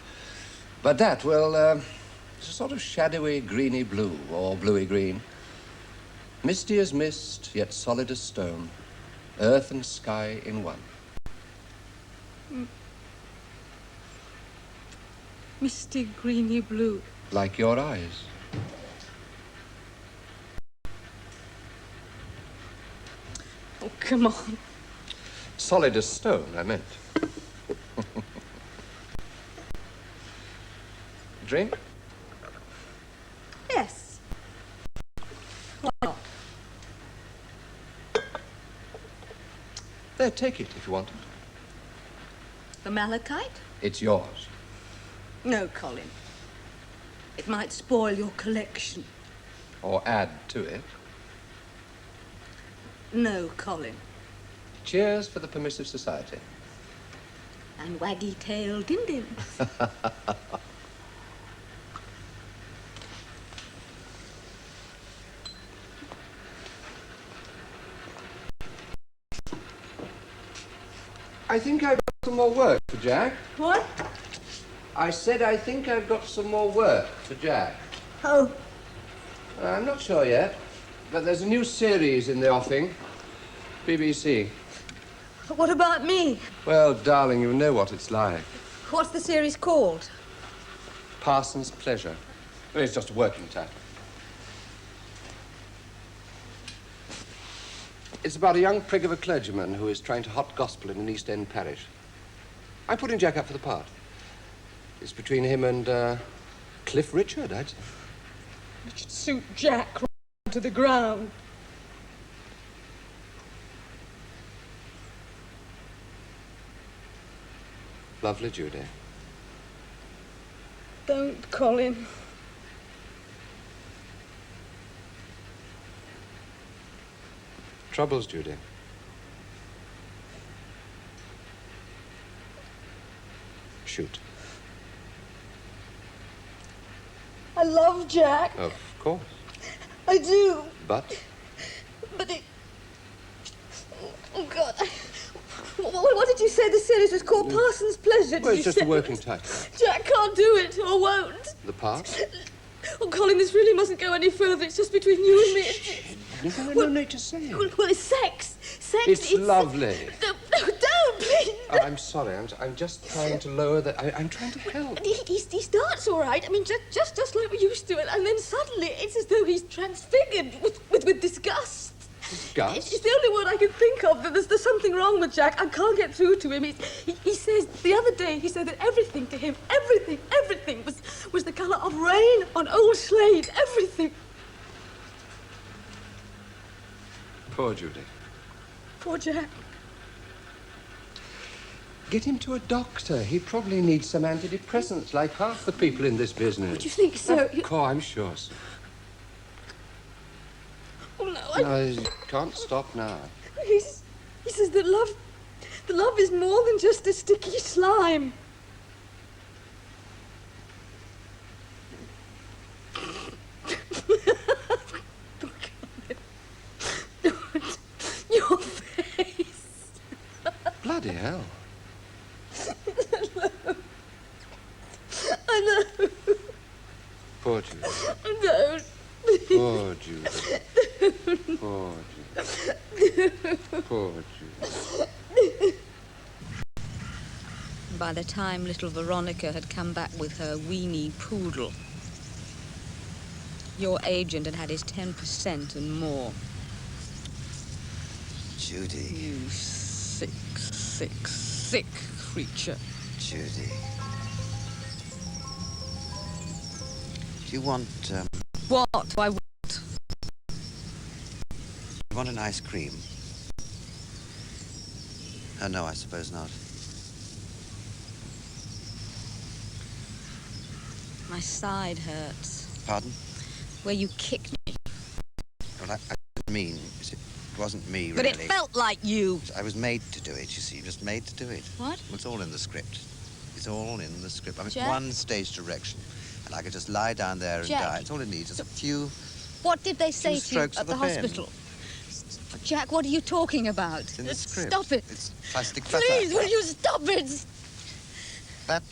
[SPEAKER 15] But that, well, it's a sort of shadowy greeny blue or bluey green. Misty as mist, yet solid as stone. Earth and sky in one.
[SPEAKER 13] Misty greeny blue.
[SPEAKER 15] Like your eyes.
[SPEAKER 13] Oh, come on.
[SPEAKER 15] Solid as stone, I meant. Drink?
[SPEAKER 13] Yes. Why not?
[SPEAKER 15] There, take it if you want it.
[SPEAKER 13] The malachite?
[SPEAKER 15] It's yours.
[SPEAKER 13] No, Colin. It might spoil your collection.
[SPEAKER 15] Or add to it.
[SPEAKER 13] No, Colin.
[SPEAKER 15] Cheers for the permissive society.
[SPEAKER 13] And waggy-tailed Indians.
[SPEAKER 15] I think I've got some more work for Jack.
[SPEAKER 13] What?
[SPEAKER 15] I said I think I've got some more work for Jack.
[SPEAKER 13] Oh.
[SPEAKER 15] I'm not sure yet, but there's a new series in the offing. BBC.
[SPEAKER 13] What about me?
[SPEAKER 15] Well, darling, you know what it's like.
[SPEAKER 13] What's the series called?
[SPEAKER 15] Parson's Pleasure. Well, it's just a working title. It's about a young prig of a clergyman who is trying to hot gospel in an East End parish. I'm putting Jack up for the part. It's between him and Cliff Richard, I'd say.
[SPEAKER 13] It should suit Jack right to the ground.
[SPEAKER 15] Lovely, Judy.
[SPEAKER 13] Don't, Colin.
[SPEAKER 15] Troubles, Judy. Shoot.
[SPEAKER 13] I love Jack.
[SPEAKER 15] Of course.
[SPEAKER 13] I do.
[SPEAKER 15] But?
[SPEAKER 13] But it... Oh, God. What did you say the series was called? Parson's Pleasure, did
[SPEAKER 15] Well, it's
[SPEAKER 13] you
[SPEAKER 15] just
[SPEAKER 13] say?
[SPEAKER 15] a working title.
[SPEAKER 13] Jack can't do it, or won't.
[SPEAKER 15] The part?
[SPEAKER 13] Oh, Colin, this really mustn't go any further. It's just between you and me.
[SPEAKER 15] No need to say it.
[SPEAKER 13] Well, it's sex. Sex,
[SPEAKER 15] It's lovely.
[SPEAKER 13] No, don't, please.
[SPEAKER 15] I'm sorry. I'm just trying to lower the... I'm trying to help.
[SPEAKER 13] He starts all right. I mean, just like we used to. And then suddenly it's as though he's transfigured with disgust.
[SPEAKER 15] Disgust?
[SPEAKER 13] It's the only word I can think of. There's something wrong with Jack. I can't get through to him. He says, the other day, he said that everything to him, everything was the colour of rain on old slate. Everything.
[SPEAKER 15] Poor Judy.
[SPEAKER 13] Poor Jack.
[SPEAKER 15] Get him to a doctor. He probably needs some antidepressants, like half the people in this business.
[SPEAKER 13] Do you think so?
[SPEAKER 15] I'm sure so.
[SPEAKER 13] Oh, no,
[SPEAKER 15] No, you can't stop now.
[SPEAKER 13] He says that love is more than just a sticky slime. Your face.
[SPEAKER 15] Bloody hell.
[SPEAKER 13] I know.
[SPEAKER 15] Poor Judy.
[SPEAKER 13] Don't.
[SPEAKER 15] Poor Judy. Poor Judy. Poor Judy.
[SPEAKER 9] By the time little Veronica had come back with her weenie poodle, your agent had his 10% and more.
[SPEAKER 7] Judy.
[SPEAKER 9] You sick, sick, sick creature.
[SPEAKER 7] Judy. Do you want,
[SPEAKER 9] What? Why what?
[SPEAKER 7] you want an ice cream? Oh, no, I suppose not.
[SPEAKER 9] My side hurts.
[SPEAKER 7] Pardon?
[SPEAKER 9] Where you kicked me.
[SPEAKER 7] Well, I didn't mean, it wasn't me,
[SPEAKER 9] But
[SPEAKER 7] really.
[SPEAKER 9] it felt like you.
[SPEAKER 7] I was made to do it, you see, just made to do it.
[SPEAKER 9] What?
[SPEAKER 7] Well, it's all in the script. It's all in the script. I mean,
[SPEAKER 9] Jack?
[SPEAKER 7] one stage direction, and I could just lie down there and
[SPEAKER 9] Jack.
[SPEAKER 7] die. It's all it needs, just a few
[SPEAKER 9] What did they say to you
[SPEAKER 7] strokes
[SPEAKER 9] at
[SPEAKER 7] of
[SPEAKER 9] the
[SPEAKER 7] the pen.
[SPEAKER 9] hospital? Jack, what are you talking about?
[SPEAKER 7] It's in the script.
[SPEAKER 9] Stop it.
[SPEAKER 7] It's plastic butter.
[SPEAKER 9] Please, will you stop it?
[SPEAKER 7] That,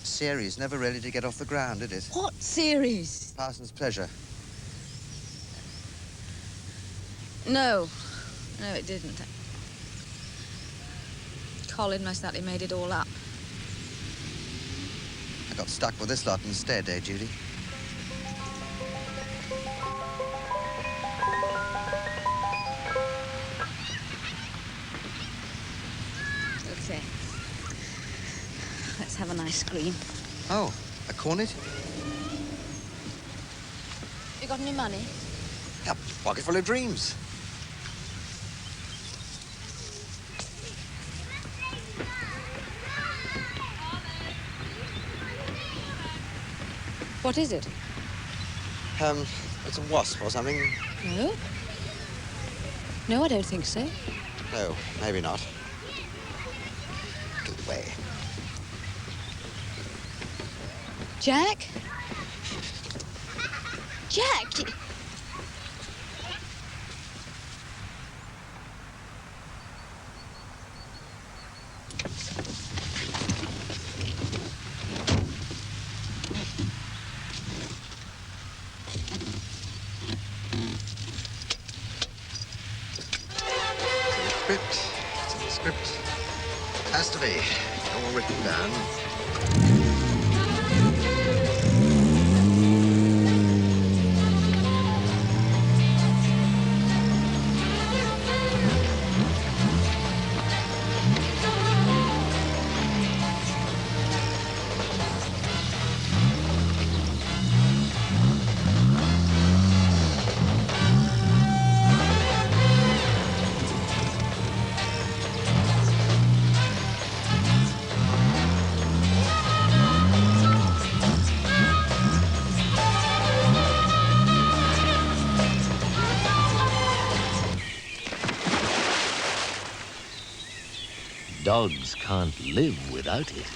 [SPEAKER 7] series never really did get off the ground, did it?
[SPEAKER 9] What series?
[SPEAKER 7] Parson's Pleasure.
[SPEAKER 9] No. No, it didn't. Colin most likely made it all up.
[SPEAKER 7] I got stuck with this lot instead, eh, Judy?
[SPEAKER 9] Okay. Let's have an ice cream.
[SPEAKER 7] Oh, a cornet?
[SPEAKER 9] You got any money?
[SPEAKER 7] A pocket full of dreams.
[SPEAKER 9] What is it?
[SPEAKER 7] It's a wasp or something.
[SPEAKER 9] No. No, I don't think so.
[SPEAKER 7] No, maybe not. Get away.
[SPEAKER 9] Jack? Jack!
[SPEAKER 7] It's in the script. Has to be. All written down.
[SPEAKER 8] Dogs can't live without it.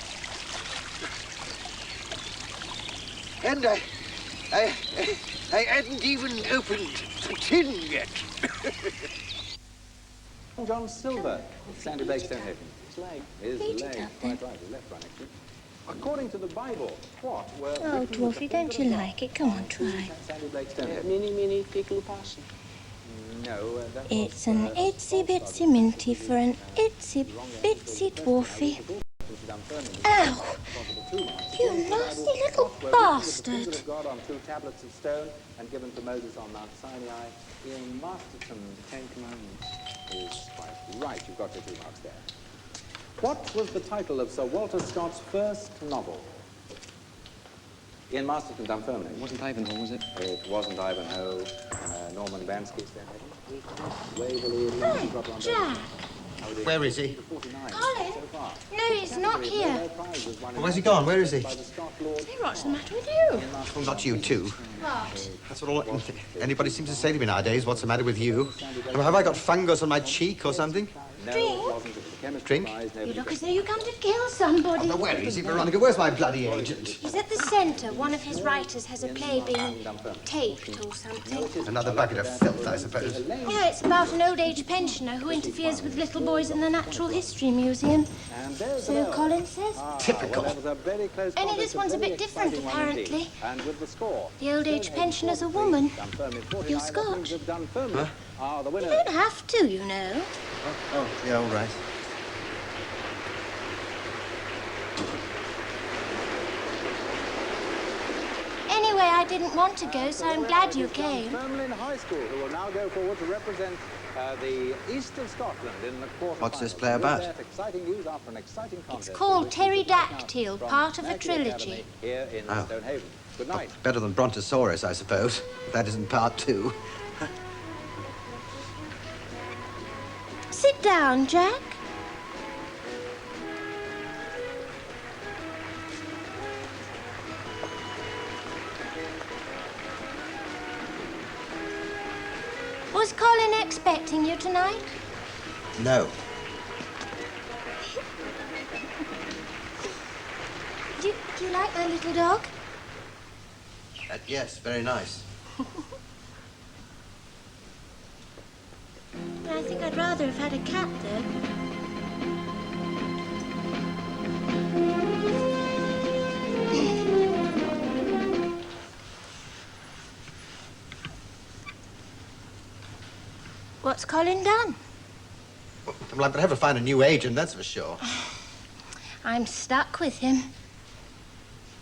[SPEAKER 12] And I hadn't even opened the tin yet.
[SPEAKER 11] John Silver, Sandy Blake Stonehaven. His leg. His leg. Quite right, his left one, actually. According to the Bible, what were...
[SPEAKER 16] Oh, Dwarfy, don't you like it? Come on, try.
[SPEAKER 11] Sandy Blake Stonehaven. Mini, pickle passion. No, that's...
[SPEAKER 16] It's an itsy-bitsy minty for an itsy-bitsy dwarfy. Ow! You nasty little bastard!
[SPEAKER 11] God on 2 tablets of stone and given to Moses on Mount Sinai in Masterton, the 10 Commandments is quite right. You've got your 2 marks there. What was the title of Sir Walter Scott's first novel? In Masterton, Dunfermline. It wasn't Ivanhoe, was it? It wasn't Ivanhoe. Norman Bansky,
[SPEAKER 16] Hey, Jack!
[SPEAKER 7] Where is he?
[SPEAKER 16] Colin? No, he's not here.
[SPEAKER 7] Where's he gone? Where is he?
[SPEAKER 16] Hey, what's the matter with you?
[SPEAKER 7] Well, not you, too.
[SPEAKER 16] What?
[SPEAKER 7] That's what all anybody seems to say to me nowadays. What's the matter with you? Have I got fungus on my cheek or something?
[SPEAKER 16] Drink?
[SPEAKER 7] Drink?
[SPEAKER 16] You look as though you come to kill somebody.
[SPEAKER 7] Oh, where is he, Veronica? Where's my bloody agent?
[SPEAKER 16] He's at the centre. One of his writers has a play being taped or something.
[SPEAKER 7] Another bucket of filth, I suppose.
[SPEAKER 16] Yeah, it's about an old-age pensioner who interferes with little boys in the Natural History Museum. So Colin says.
[SPEAKER 7] Typical.
[SPEAKER 16] Only this one's a bit different, apparently. The old-age pensioner's a woman. You're Scotch.
[SPEAKER 7] Huh?
[SPEAKER 16] You don't have to, you know.
[SPEAKER 7] Oh, yeah, all right.
[SPEAKER 16] Anyway, I didn't want to go, so I'm glad you came.
[SPEAKER 11] Dunfermline High School, who will now go forward to represent the east of Scotland in the quarterfinals.
[SPEAKER 7] What's this play about?
[SPEAKER 11] Exciting news after an exciting contest.
[SPEAKER 16] It's called Pterodactyl, part of a trilogy.
[SPEAKER 11] Here in Stonehaven. Good night.
[SPEAKER 7] Better than Brontosaurus, I suppose. That isn't part 2.
[SPEAKER 16] Sit down, Jack. Was Colin expecting you tonight?
[SPEAKER 7] No.
[SPEAKER 16] Do you like my little dog?
[SPEAKER 7] Yes, very nice.
[SPEAKER 16] think I'd rather have had a cat, though. What's Colin done?
[SPEAKER 7] Well, I'm going to have to find a new agent, that's for sure.
[SPEAKER 16] I'm stuck with him.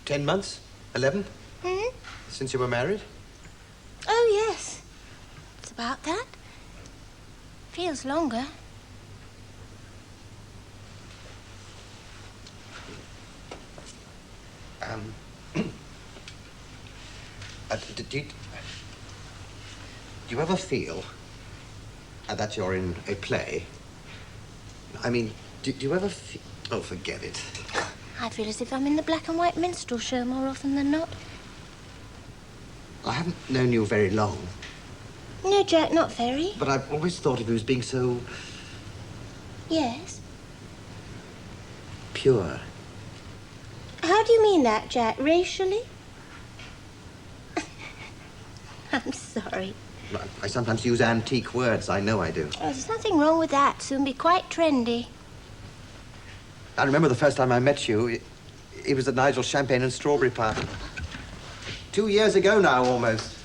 [SPEAKER 7] 10 months? 11?
[SPEAKER 16] Hmm?
[SPEAKER 7] Since you were married?
[SPEAKER 16] Oh, yes. It's about that. Feels longer.
[SPEAKER 7] Do you ever feel that you're in a play? I mean, do you ever feel... Oh, forget it.
[SPEAKER 16] I feel as if I'm in the black and white minstrel show more often than not.
[SPEAKER 7] I haven't known you very long.
[SPEAKER 16] No, Jack, not very.
[SPEAKER 7] But I've always thought of you as being so...
[SPEAKER 16] Yes?
[SPEAKER 7] pure.
[SPEAKER 16] How do you mean that, Jack? Racially? I'm sorry.
[SPEAKER 7] I sometimes use antique words. I know I do.
[SPEAKER 16] Oh, there's nothing wrong with that. Soon be quite trendy.
[SPEAKER 7] I remember the first time I met you. It was at Nigel's champagne and strawberry party. 2 years ago now, almost.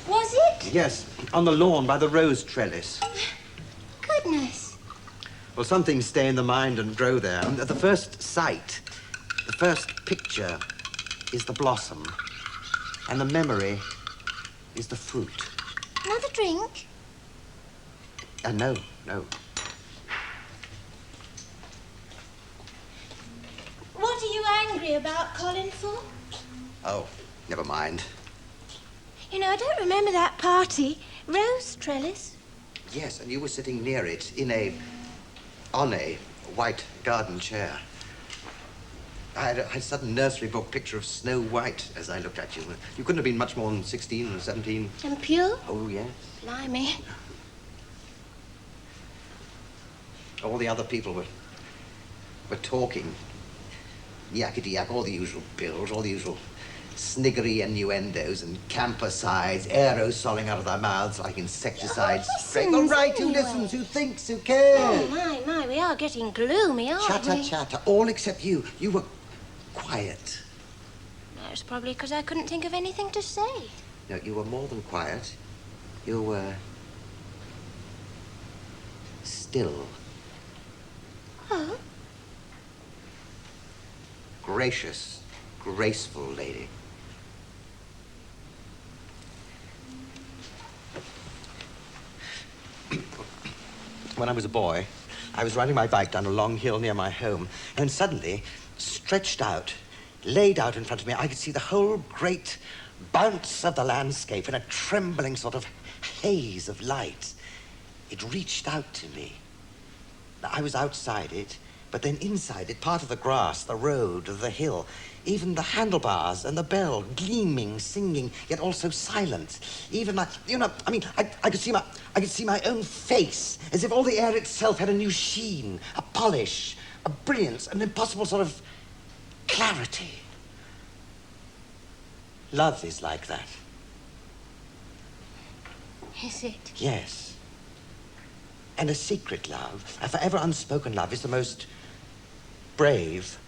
[SPEAKER 16] Was it?
[SPEAKER 7] Yes, on the lawn by the rose trellis.
[SPEAKER 16] Goodness.
[SPEAKER 7] Well, some things stay in the mind and grow there. And the first sight, the first picture, is the blossom. And the memory is the fruit.
[SPEAKER 16] Another drink?
[SPEAKER 7] No, no.
[SPEAKER 16] What are you angry about Colin for?
[SPEAKER 7] Oh, never mind.
[SPEAKER 16] You know, I don't remember that party. Rose trellis?
[SPEAKER 7] Yes, and you were sitting near it on a white garden chair. I had a sudden nursery book picture of Snow White as I looked at you. You couldn't have been much more than 16 or 17.
[SPEAKER 16] And pure?
[SPEAKER 7] Oh, yes.
[SPEAKER 16] Blimey.
[SPEAKER 7] All the other people were talking. Yakety-yak, all the usual bills, all the usual sniggery innuendos and campersides, aerosoling out of their mouths like insecticides. All right, who listens, who thinks, who cares?
[SPEAKER 16] Oh, my, we are getting gloomy, aren't
[SPEAKER 7] Chatter,
[SPEAKER 16] we?
[SPEAKER 7] chatter, all except you. You were quiet.
[SPEAKER 16] That's probably because I couldn't think of anything to say.
[SPEAKER 7] No, you were more than quiet. You were still.
[SPEAKER 16] Oh?
[SPEAKER 7] Gracious, graceful lady. When I was a boy, I was riding my bike down a long hill near my home, and suddenly, stretched out, laid out in front of me, I could see the whole great bounce of the landscape in a trembling sort of haze of light. It reached out to me. Now, I was outside it, but then inside it, part of the grass, the road, the hill, even the handlebars and the bell, gleaming, singing, yet also silent. Even my, I could see my own face, as if all the air itself had a new sheen, a polish, a brilliance, an impossible sort of clarity. Love is like that.
[SPEAKER 16] Is it?
[SPEAKER 7] Yes. And a secret love, a forever unspoken love, is the most brave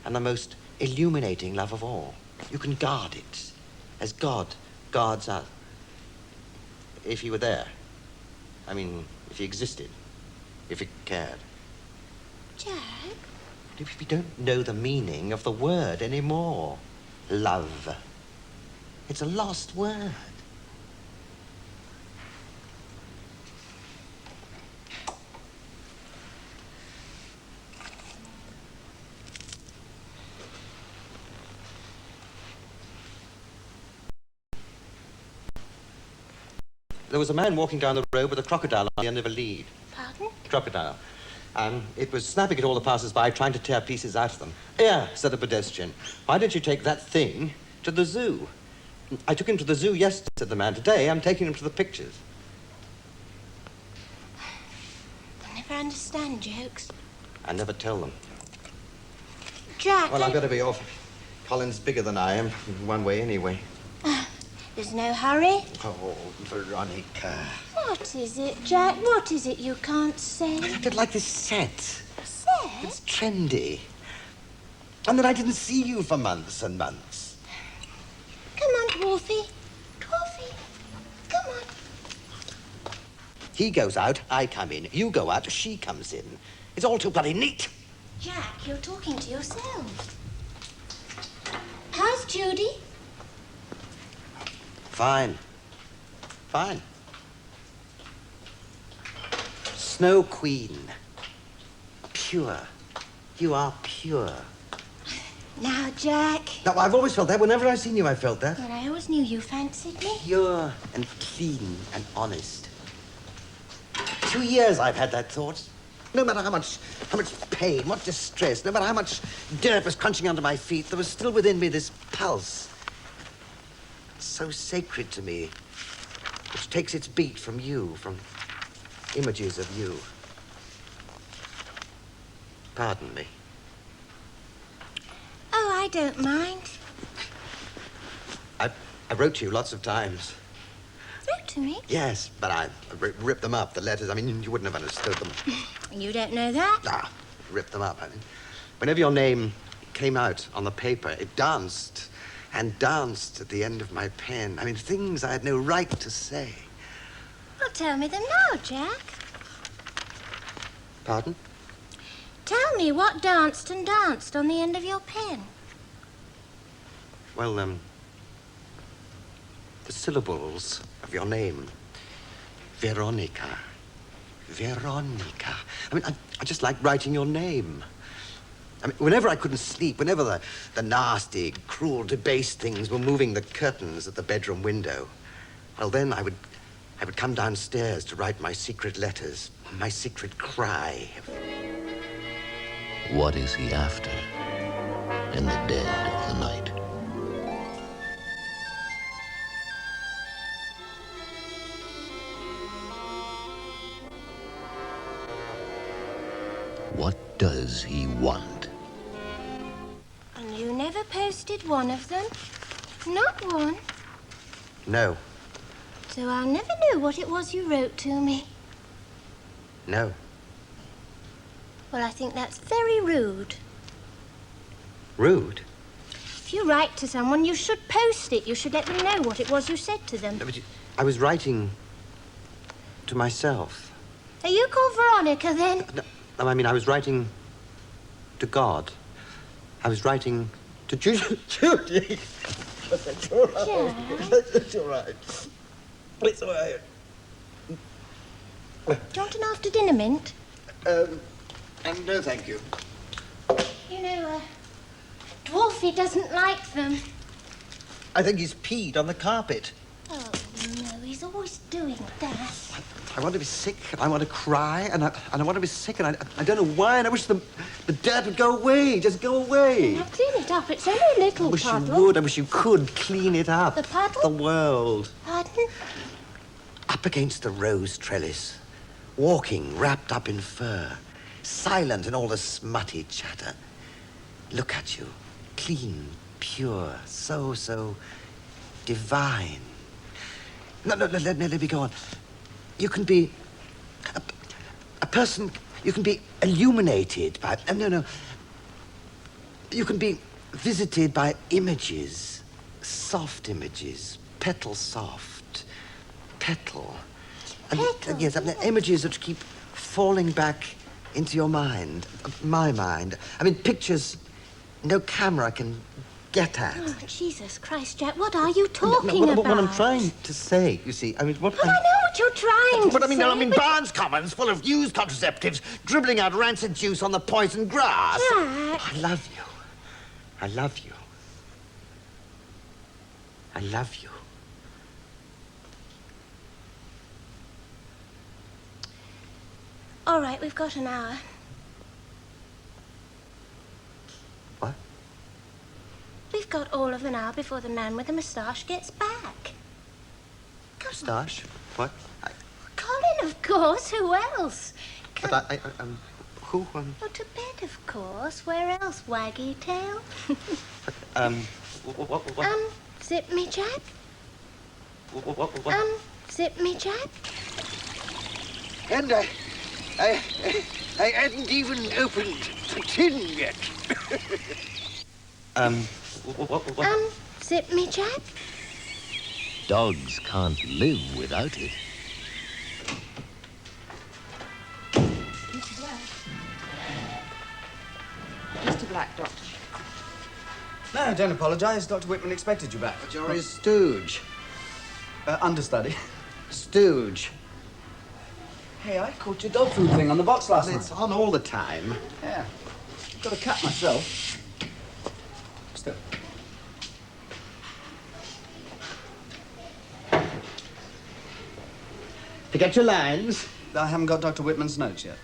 [SPEAKER 7] and the most illuminating love of all. You can guard it as God guards us. If he were there. I mean, if he existed. If he cared.
[SPEAKER 16] Jack?
[SPEAKER 7] If we don't know the meaning of the word anymore. Love. It's a lost word. There was a man walking down the road with a crocodile on the end of a lead.
[SPEAKER 16] Pardon?
[SPEAKER 7] Crocodile. It was snapping at all the passers-by, trying to tear pieces out of them. "Here," said a pedestrian, "why don't you take that thing to the zoo?" "I took him to the zoo yesterday," said the man. "Today, I'm taking him to the pictures."
[SPEAKER 16] I never understand jokes.
[SPEAKER 7] I never tell them.
[SPEAKER 16] Jack,
[SPEAKER 7] Well, I've got to be off. Colin's bigger than I am, in one way anyway.
[SPEAKER 16] There's no hurry.
[SPEAKER 7] Oh, Veronica.
[SPEAKER 16] What is it, Jack? What is it you can't say?
[SPEAKER 7] I did like this set.
[SPEAKER 16] Set?
[SPEAKER 7] It's trendy. And then I didn't see you for months and months.
[SPEAKER 16] Come on, Dwarfy. Dwarfy. Come on.
[SPEAKER 7] He goes out, I come in. You go out, she comes in. It's all too bloody neat.
[SPEAKER 16] Jack, you're talking to yourself. How's Judy?
[SPEAKER 7] Fine. Fine. Snow Queen. Pure. You are pure.
[SPEAKER 16] Now, Jack.
[SPEAKER 7] No, I've always felt that. Whenever I've seen you, I felt that.
[SPEAKER 16] But I always knew you fancied me.
[SPEAKER 7] Pure and clean and honest. 2 years I've had that thought. No matter how much pain, what distress, no matter how much dirt was crunching under my feet, there was still within me this pulse. So sacred to me, which takes its beat from you, from images of you. Pardon me.
[SPEAKER 16] Oh, I don't mind.
[SPEAKER 7] I wrote to you lots of times.
[SPEAKER 16] Wrote to me?
[SPEAKER 7] Yes, but I ripped them up, the letters. I mean, you wouldn't have understood them.
[SPEAKER 16] You don't know that?
[SPEAKER 7] Ah, ripped them up. I mean, whenever your name came out on the paper, it danced and danced at the end of my pen. I mean, things I had no right to say.
[SPEAKER 16] Well, tell me them now, Jack.
[SPEAKER 7] Pardon?
[SPEAKER 16] Tell me what danced and danced on the end of your pen.
[SPEAKER 7] Well, the syllables of your name. Veronica. Veronica. I mean, I just like writing your name. I mean, whenever I couldn't sleep, whenever the nasty, cruel, debased things were moving the curtains at the bedroom window, well, then I would come downstairs to write my secret letters, my secret cry.
[SPEAKER 8] What is he after in the dead of the night? What does he want?
[SPEAKER 16] And you never posted one of them? Not one.
[SPEAKER 7] No.
[SPEAKER 16] So I never knew what it was you wrote to me.
[SPEAKER 7] No.
[SPEAKER 16] Well, I think that's very rude.
[SPEAKER 7] Rude?
[SPEAKER 16] If you write to someone, you should post it. You should let them know what it was you said to them.
[SPEAKER 7] No, but I was writing to myself.
[SPEAKER 16] Are you called Veronica, then?
[SPEAKER 7] No, I mean, I was writing to God. I was writing to Judy. Judy! It's all right.
[SPEAKER 16] Jack?
[SPEAKER 7] It's all right. It's all right.
[SPEAKER 16] Do you want an after-dinner mint?
[SPEAKER 7] No, thank you.
[SPEAKER 16] You know, Dwarfy doesn't like them.
[SPEAKER 7] I think he's peed on the carpet.
[SPEAKER 16] Oh, no, he's always doing that.
[SPEAKER 7] I want to be sick, and I want to cry, and I want to be sick, and I don't know why, and I wish the dirt would go away, just go away.
[SPEAKER 16] Now, clean it up. It's only a little
[SPEAKER 7] I wish
[SPEAKER 16] puddle.
[SPEAKER 7] you would. I wish you could clean it up.
[SPEAKER 16] The puddle?
[SPEAKER 7] The world.
[SPEAKER 16] Pardon?
[SPEAKER 7] Up against the rose trellis, walking wrapped up in fur, silent in all the smutty chatter. Look at you, clean, pure, so divine. No, let me go on. You can be a person, you can be illuminated by, no. You can be visited by images, soft images, petal soft, petal.
[SPEAKER 16] Petal?
[SPEAKER 7] Yes, images that keep falling back into your mind, my mind. I mean, pictures no camera can get at.
[SPEAKER 16] Oh, Jesus Christ, Jack, what are you talking about?
[SPEAKER 7] What I'm trying to say, you see, I mean, what...
[SPEAKER 16] Well, I know what you're trying to say,
[SPEAKER 7] I mean, Barnes Commons full of used contraceptives, dribbling out rancid juice on the poison grass.
[SPEAKER 16] Jack.
[SPEAKER 7] I love you. I love you. I love you.
[SPEAKER 16] All right, we've got an hour.
[SPEAKER 7] What?
[SPEAKER 16] We've got all of an hour before the man with the moustache gets back.
[SPEAKER 7] Moustache? What?
[SPEAKER 16] Colin, of course. Who else?
[SPEAKER 7] But who?
[SPEAKER 16] Oh, to bed, of course. Where else, waggy tail?
[SPEAKER 7] What?
[SPEAKER 16] Zip me, Jack? Unzip me, chap.
[SPEAKER 12] And I hadn't even opened the tin yet.
[SPEAKER 16] Unzip me, chap.
[SPEAKER 8] Dogs can't live without it.
[SPEAKER 17] Mr. Black, Doctor.
[SPEAKER 18] No, don't apologise. Dr. Whitman expected you back.
[SPEAKER 7] But you're his stooge.
[SPEAKER 18] Understudy.
[SPEAKER 7] Stooge.
[SPEAKER 18] Hey, I caught your dog food thing on the box last night.
[SPEAKER 7] It's on all the time.
[SPEAKER 18] Yeah. Got a cat myself. Still.
[SPEAKER 7] To get your lines?
[SPEAKER 18] I haven't got Dr. Whitman's notes yet.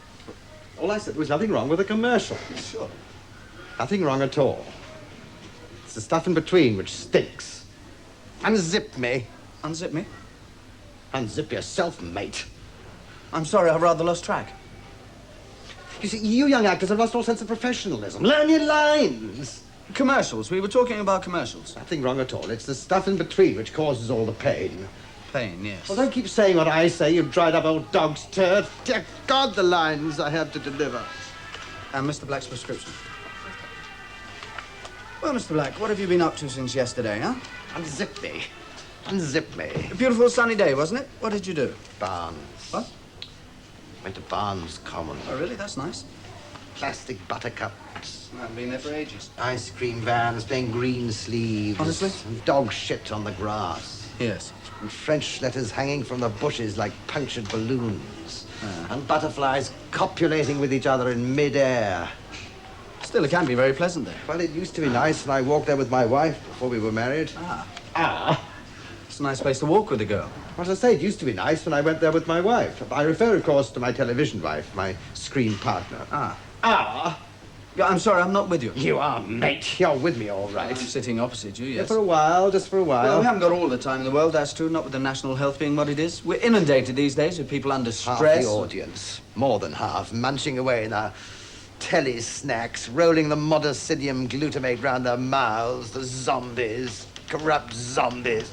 [SPEAKER 7] All I said was nothing wrong with the commercial.
[SPEAKER 18] Sure.
[SPEAKER 7] Nothing wrong at all. It's the stuff in between which stinks. Unzip me.
[SPEAKER 18] Unzip me?
[SPEAKER 7] Unzip yourself, mate.
[SPEAKER 18] I'm sorry, I've rather lost track.
[SPEAKER 7] You see, you young actors have lost all sense of professionalism. Learn your lines.
[SPEAKER 18] Commercials. We were talking about commercials.
[SPEAKER 7] Nothing wrong at all. It's the stuff in between which causes all the pain.
[SPEAKER 18] Pain, yes.
[SPEAKER 7] Well, don't keep saying what I say, you dried up old dog's turd. Dear God, the lines I have to deliver.
[SPEAKER 18] And Mr. Black's prescription. Well, Mr. Black, what have you been up to since yesterday, huh?
[SPEAKER 7] Unzip me. Unzip me.
[SPEAKER 18] A beautiful sunny day, wasn't it? What did you do?
[SPEAKER 7] Barnes.
[SPEAKER 18] What?
[SPEAKER 7] Went to Barnes Common.
[SPEAKER 18] Oh, really? That's nice.
[SPEAKER 7] Plastic buttercups.
[SPEAKER 18] I haven't been there for ages.
[SPEAKER 7] Ice cream vans playing green sleeves.
[SPEAKER 18] Honestly?
[SPEAKER 7] And dog shit on the grass.
[SPEAKER 18] Yes.
[SPEAKER 7] And French letters hanging from the bushes like punctured balloons. And butterflies copulating with each other in mid-air.
[SPEAKER 18] Still, it can be very pleasant there.
[SPEAKER 7] Well, it used to be nice when I walked there with my wife before we were married.
[SPEAKER 18] It's a nice place to walk with a girl.
[SPEAKER 7] As I say, it used to be nice when I went there with my wife. I refer, of course, to my television wife, my screen partner.
[SPEAKER 18] Yeah, I'm sorry, I'm not with you.
[SPEAKER 7] You are, mate. You're with me, all right.
[SPEAKER 18] I'm sitting opposite you, yes.
[SPEAKER 7] Yeah, for a while, just for a while.
[SPEAKER 18] Well, we haven't got all the time in the world, that's true, not with the national health being what it is. We're inundated these days with people under stress.
[SPEAKER 7] Half the audience, more than half, munching away in our telly snacks, rolling the modicidium glutamate round their mouths, the zombies, corrupt zombies.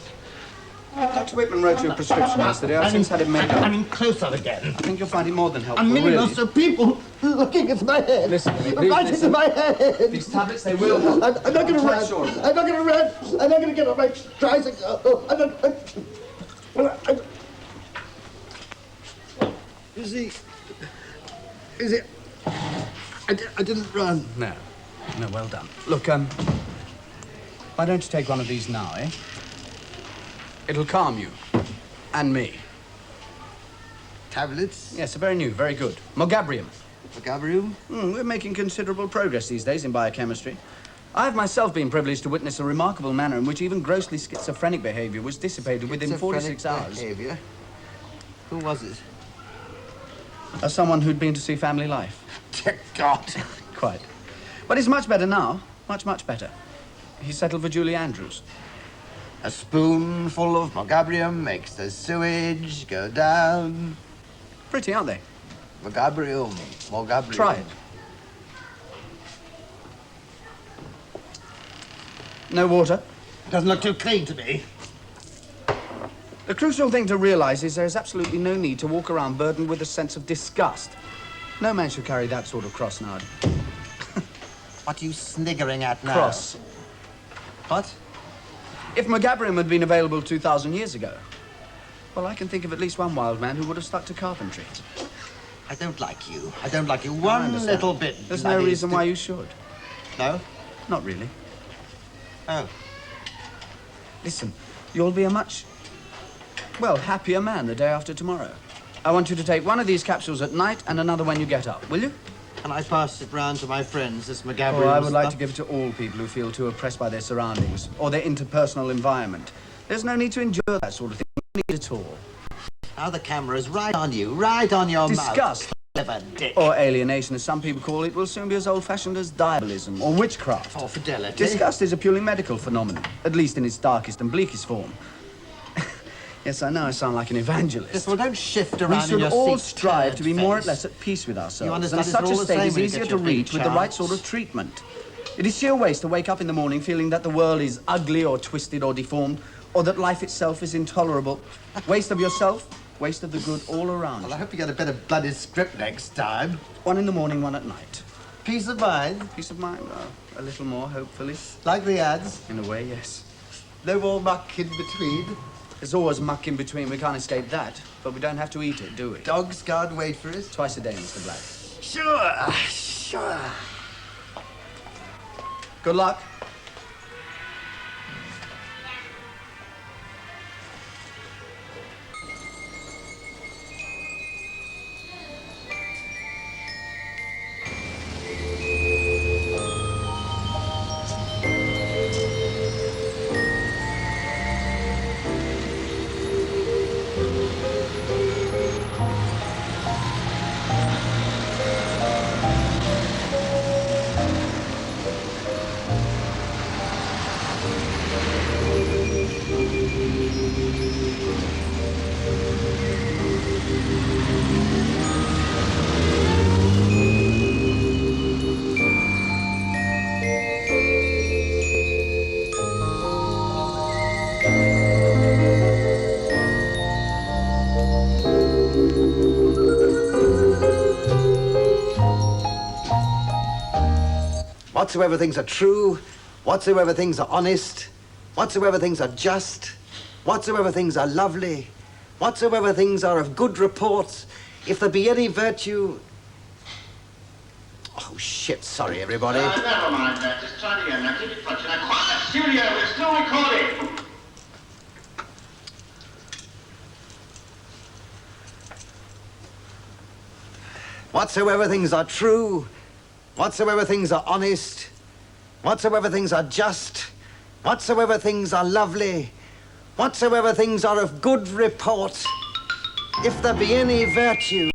[SPEAKER 18] Dr. Whitman wrote you a prescription yesterday. I've since had it made up.
[SPEAKER 7] I'm in closer again.
[SPEAKER 18] I think you'll find it more than helpful,
[SPEAKER 7] A million
[SPEAKER 18] really.
[SPEAKER 7] or so people looking at my head.
[SPEAKER 18] Listen to me,
[SPEAKER 7] Right into my head.
[SPEAKER 18] These tablets, they will help.
[SPEAKER 7] I'm not going to run.
[SPEAKER 18] Sure.
[SPEAKER 7] I'm not going to run. I'm not going to get on my tricycle. You see, I didn't run.
[SPEAKER 18] No, well done. Look, why don't you take one of these now, eh? It'll calm you. And me.
[SPEAKER 7] Tablets?
[SPEAKER 18] Yes, very new, very good. Mogabrium.
[SPEAKER 7] Mogabrium?
[SPEAKER 18] We're making considerable progress these days in biochemistry. I've myself been privileged to witness a remarkable manner in which even grossly schizophrenic behaviour was dissipated within 46 hours.
[SPEAKER 7] Behaviour? Who was it?
[SPEAKER 18] Someone who'd been to see Family Life.
[SPEAKER 7] Dear God.
[SPEAKER 18] Quite. But he's much better now. Much, much better. He's settled for Julie Andrews.
[SPEAKER 7] A spoonful of Mogabrium makes the sewage go down.
[SPEAKER 18] Pretty, aren't they?
[SPEAKER 7] Mogabrium.
[SPEAKER 18] Try it. No water?
[SPEAKER 7] Doesn't look too clean to me.
[SPEAKER 18] The crucial thing to realise is there's absolutely no need to walk around burdened with a sense of disgust. No man should carry that sort of cross nowadays.
[SPEAKER 7] What are you sniggering at now?
[SPEAKER 18] Cross.
[SPEAKER 7] What?
[SPEAKER 18] If Mogabrium had been available 2,000 years ago, well, I can think of at least one wild man who would have stuck to carpentry.
[SPEAKER 7] I don't like you. I don't like you one little bit.
[SPEAKER 18] There's no reason why you should.
[SPEAKER 7] No?
[SPEAKER 18] Not really.
[SPEAKER 7] Oh.
[SPEAKER 18] Listen, you'll be a much, well, happier man the day after tomorrow. I want you to take one of these capsules at night and another when you get up, will you?
[SPEAKER 7] Can I pass it round to my friends, this Mogabrium
[SPEAKER 18] Oh, I would like
[SPEAKER 7] stuff?
[SPEAKER 18] to give it to all people who feel too oppressed by their surroundings or their interpersonal environment. There's no need to endure that sort of thing. No need at all.
[SPEAKER 7] Now the camera's right on you, right on your
[SPEAKER 18] Disgust.
[SPEAKER 7] mouth. Dick.
[SPEAKER 18] Or alienation, as some people call it, will soon be as old-fashioned as diabolism or witchcraft.
[SPEAKER 7] Or fidelity.
[SPEAKER 18] Disgust is a purely medical phenomenon, at least in its darkest and bleakest form. Yes, I know I sound like an evangelist.
[SPEAKER 7] Just, well, don't shift around
[SPEAKER 18] We should
[SPEAKER 7] in your
[SPEAKER 18] all
[SPEAKER 7] seat,
[SPEAKER 18] strive to be more or
[SPEAKER 7] face.
[SPEAKER 18] less at peace with ourselves.
[SPEAKER 7] You understand
[SPEAKER 18] and
[SPEAKER 7] it's
[SPEAKER 18] such
[SPEAKER 7] all
[SPEAKER 18] a
[SPEAKER 7] the
[SPEAKER 18] state
[SPEAKER 7] same
[SPEAKER 18] is
[SPEAKER 7] when you
[SPEAKER 18] easier
[SPEAKER 7] get
[SPEAKER 18] to
[SPEAKER 7] your big
[SPEAKER 18] reach with the right
[SPEAKER 7] chance.
[SPEAKER 18] sort of treatment. It is sheer waste to wake up in the morning feeling that the world is ugly or twisted or deformed, or that life itself is intolerable. Waste of yourself, waste of the good all around.
[SPEAKER 4] Well, I hope you get a better bloody script next time.
[SPEAKER 18] 1 in the morning, 1 at night.
[SPEAKER 4] Peace of mind?
[SPEAKER 18] Peace of mind, well, a little more, hopefully.
[SPEAKER 4] Like the ads?
[SPEAKER 18] In a way, yes.
[SPEAKER 4] No more muck in between?
[SPEAKER 18] There's always muck in between. We can't escape that. But we don't have to eat it, do we?
[SPEAKER 4] Dogs can't wait for it?
[SPEAKER 18] Twice a day, Mr. Black.
[SPEAKER 4] Sure.
[SPEAKER 18] Good luck.
[SPEAKER 7] Whatsoever things are true, whatsoever things are honest, whatsoever things are just, whatsoever things are lovely, whatsoever things are of good report, if there be any virtue... Oh, shit, sorry, everybody.
[SPEAKER 2] Never mind that. Just try it again. Now keep it punching. Now quiet. Studio, we're still recording.
[SPEAKER 7] Whatsoever things are true, whatsoever things are honest, whatsoever things are just, whatsoever things are lovely, whatsoever things are of good report, if there be any virtue.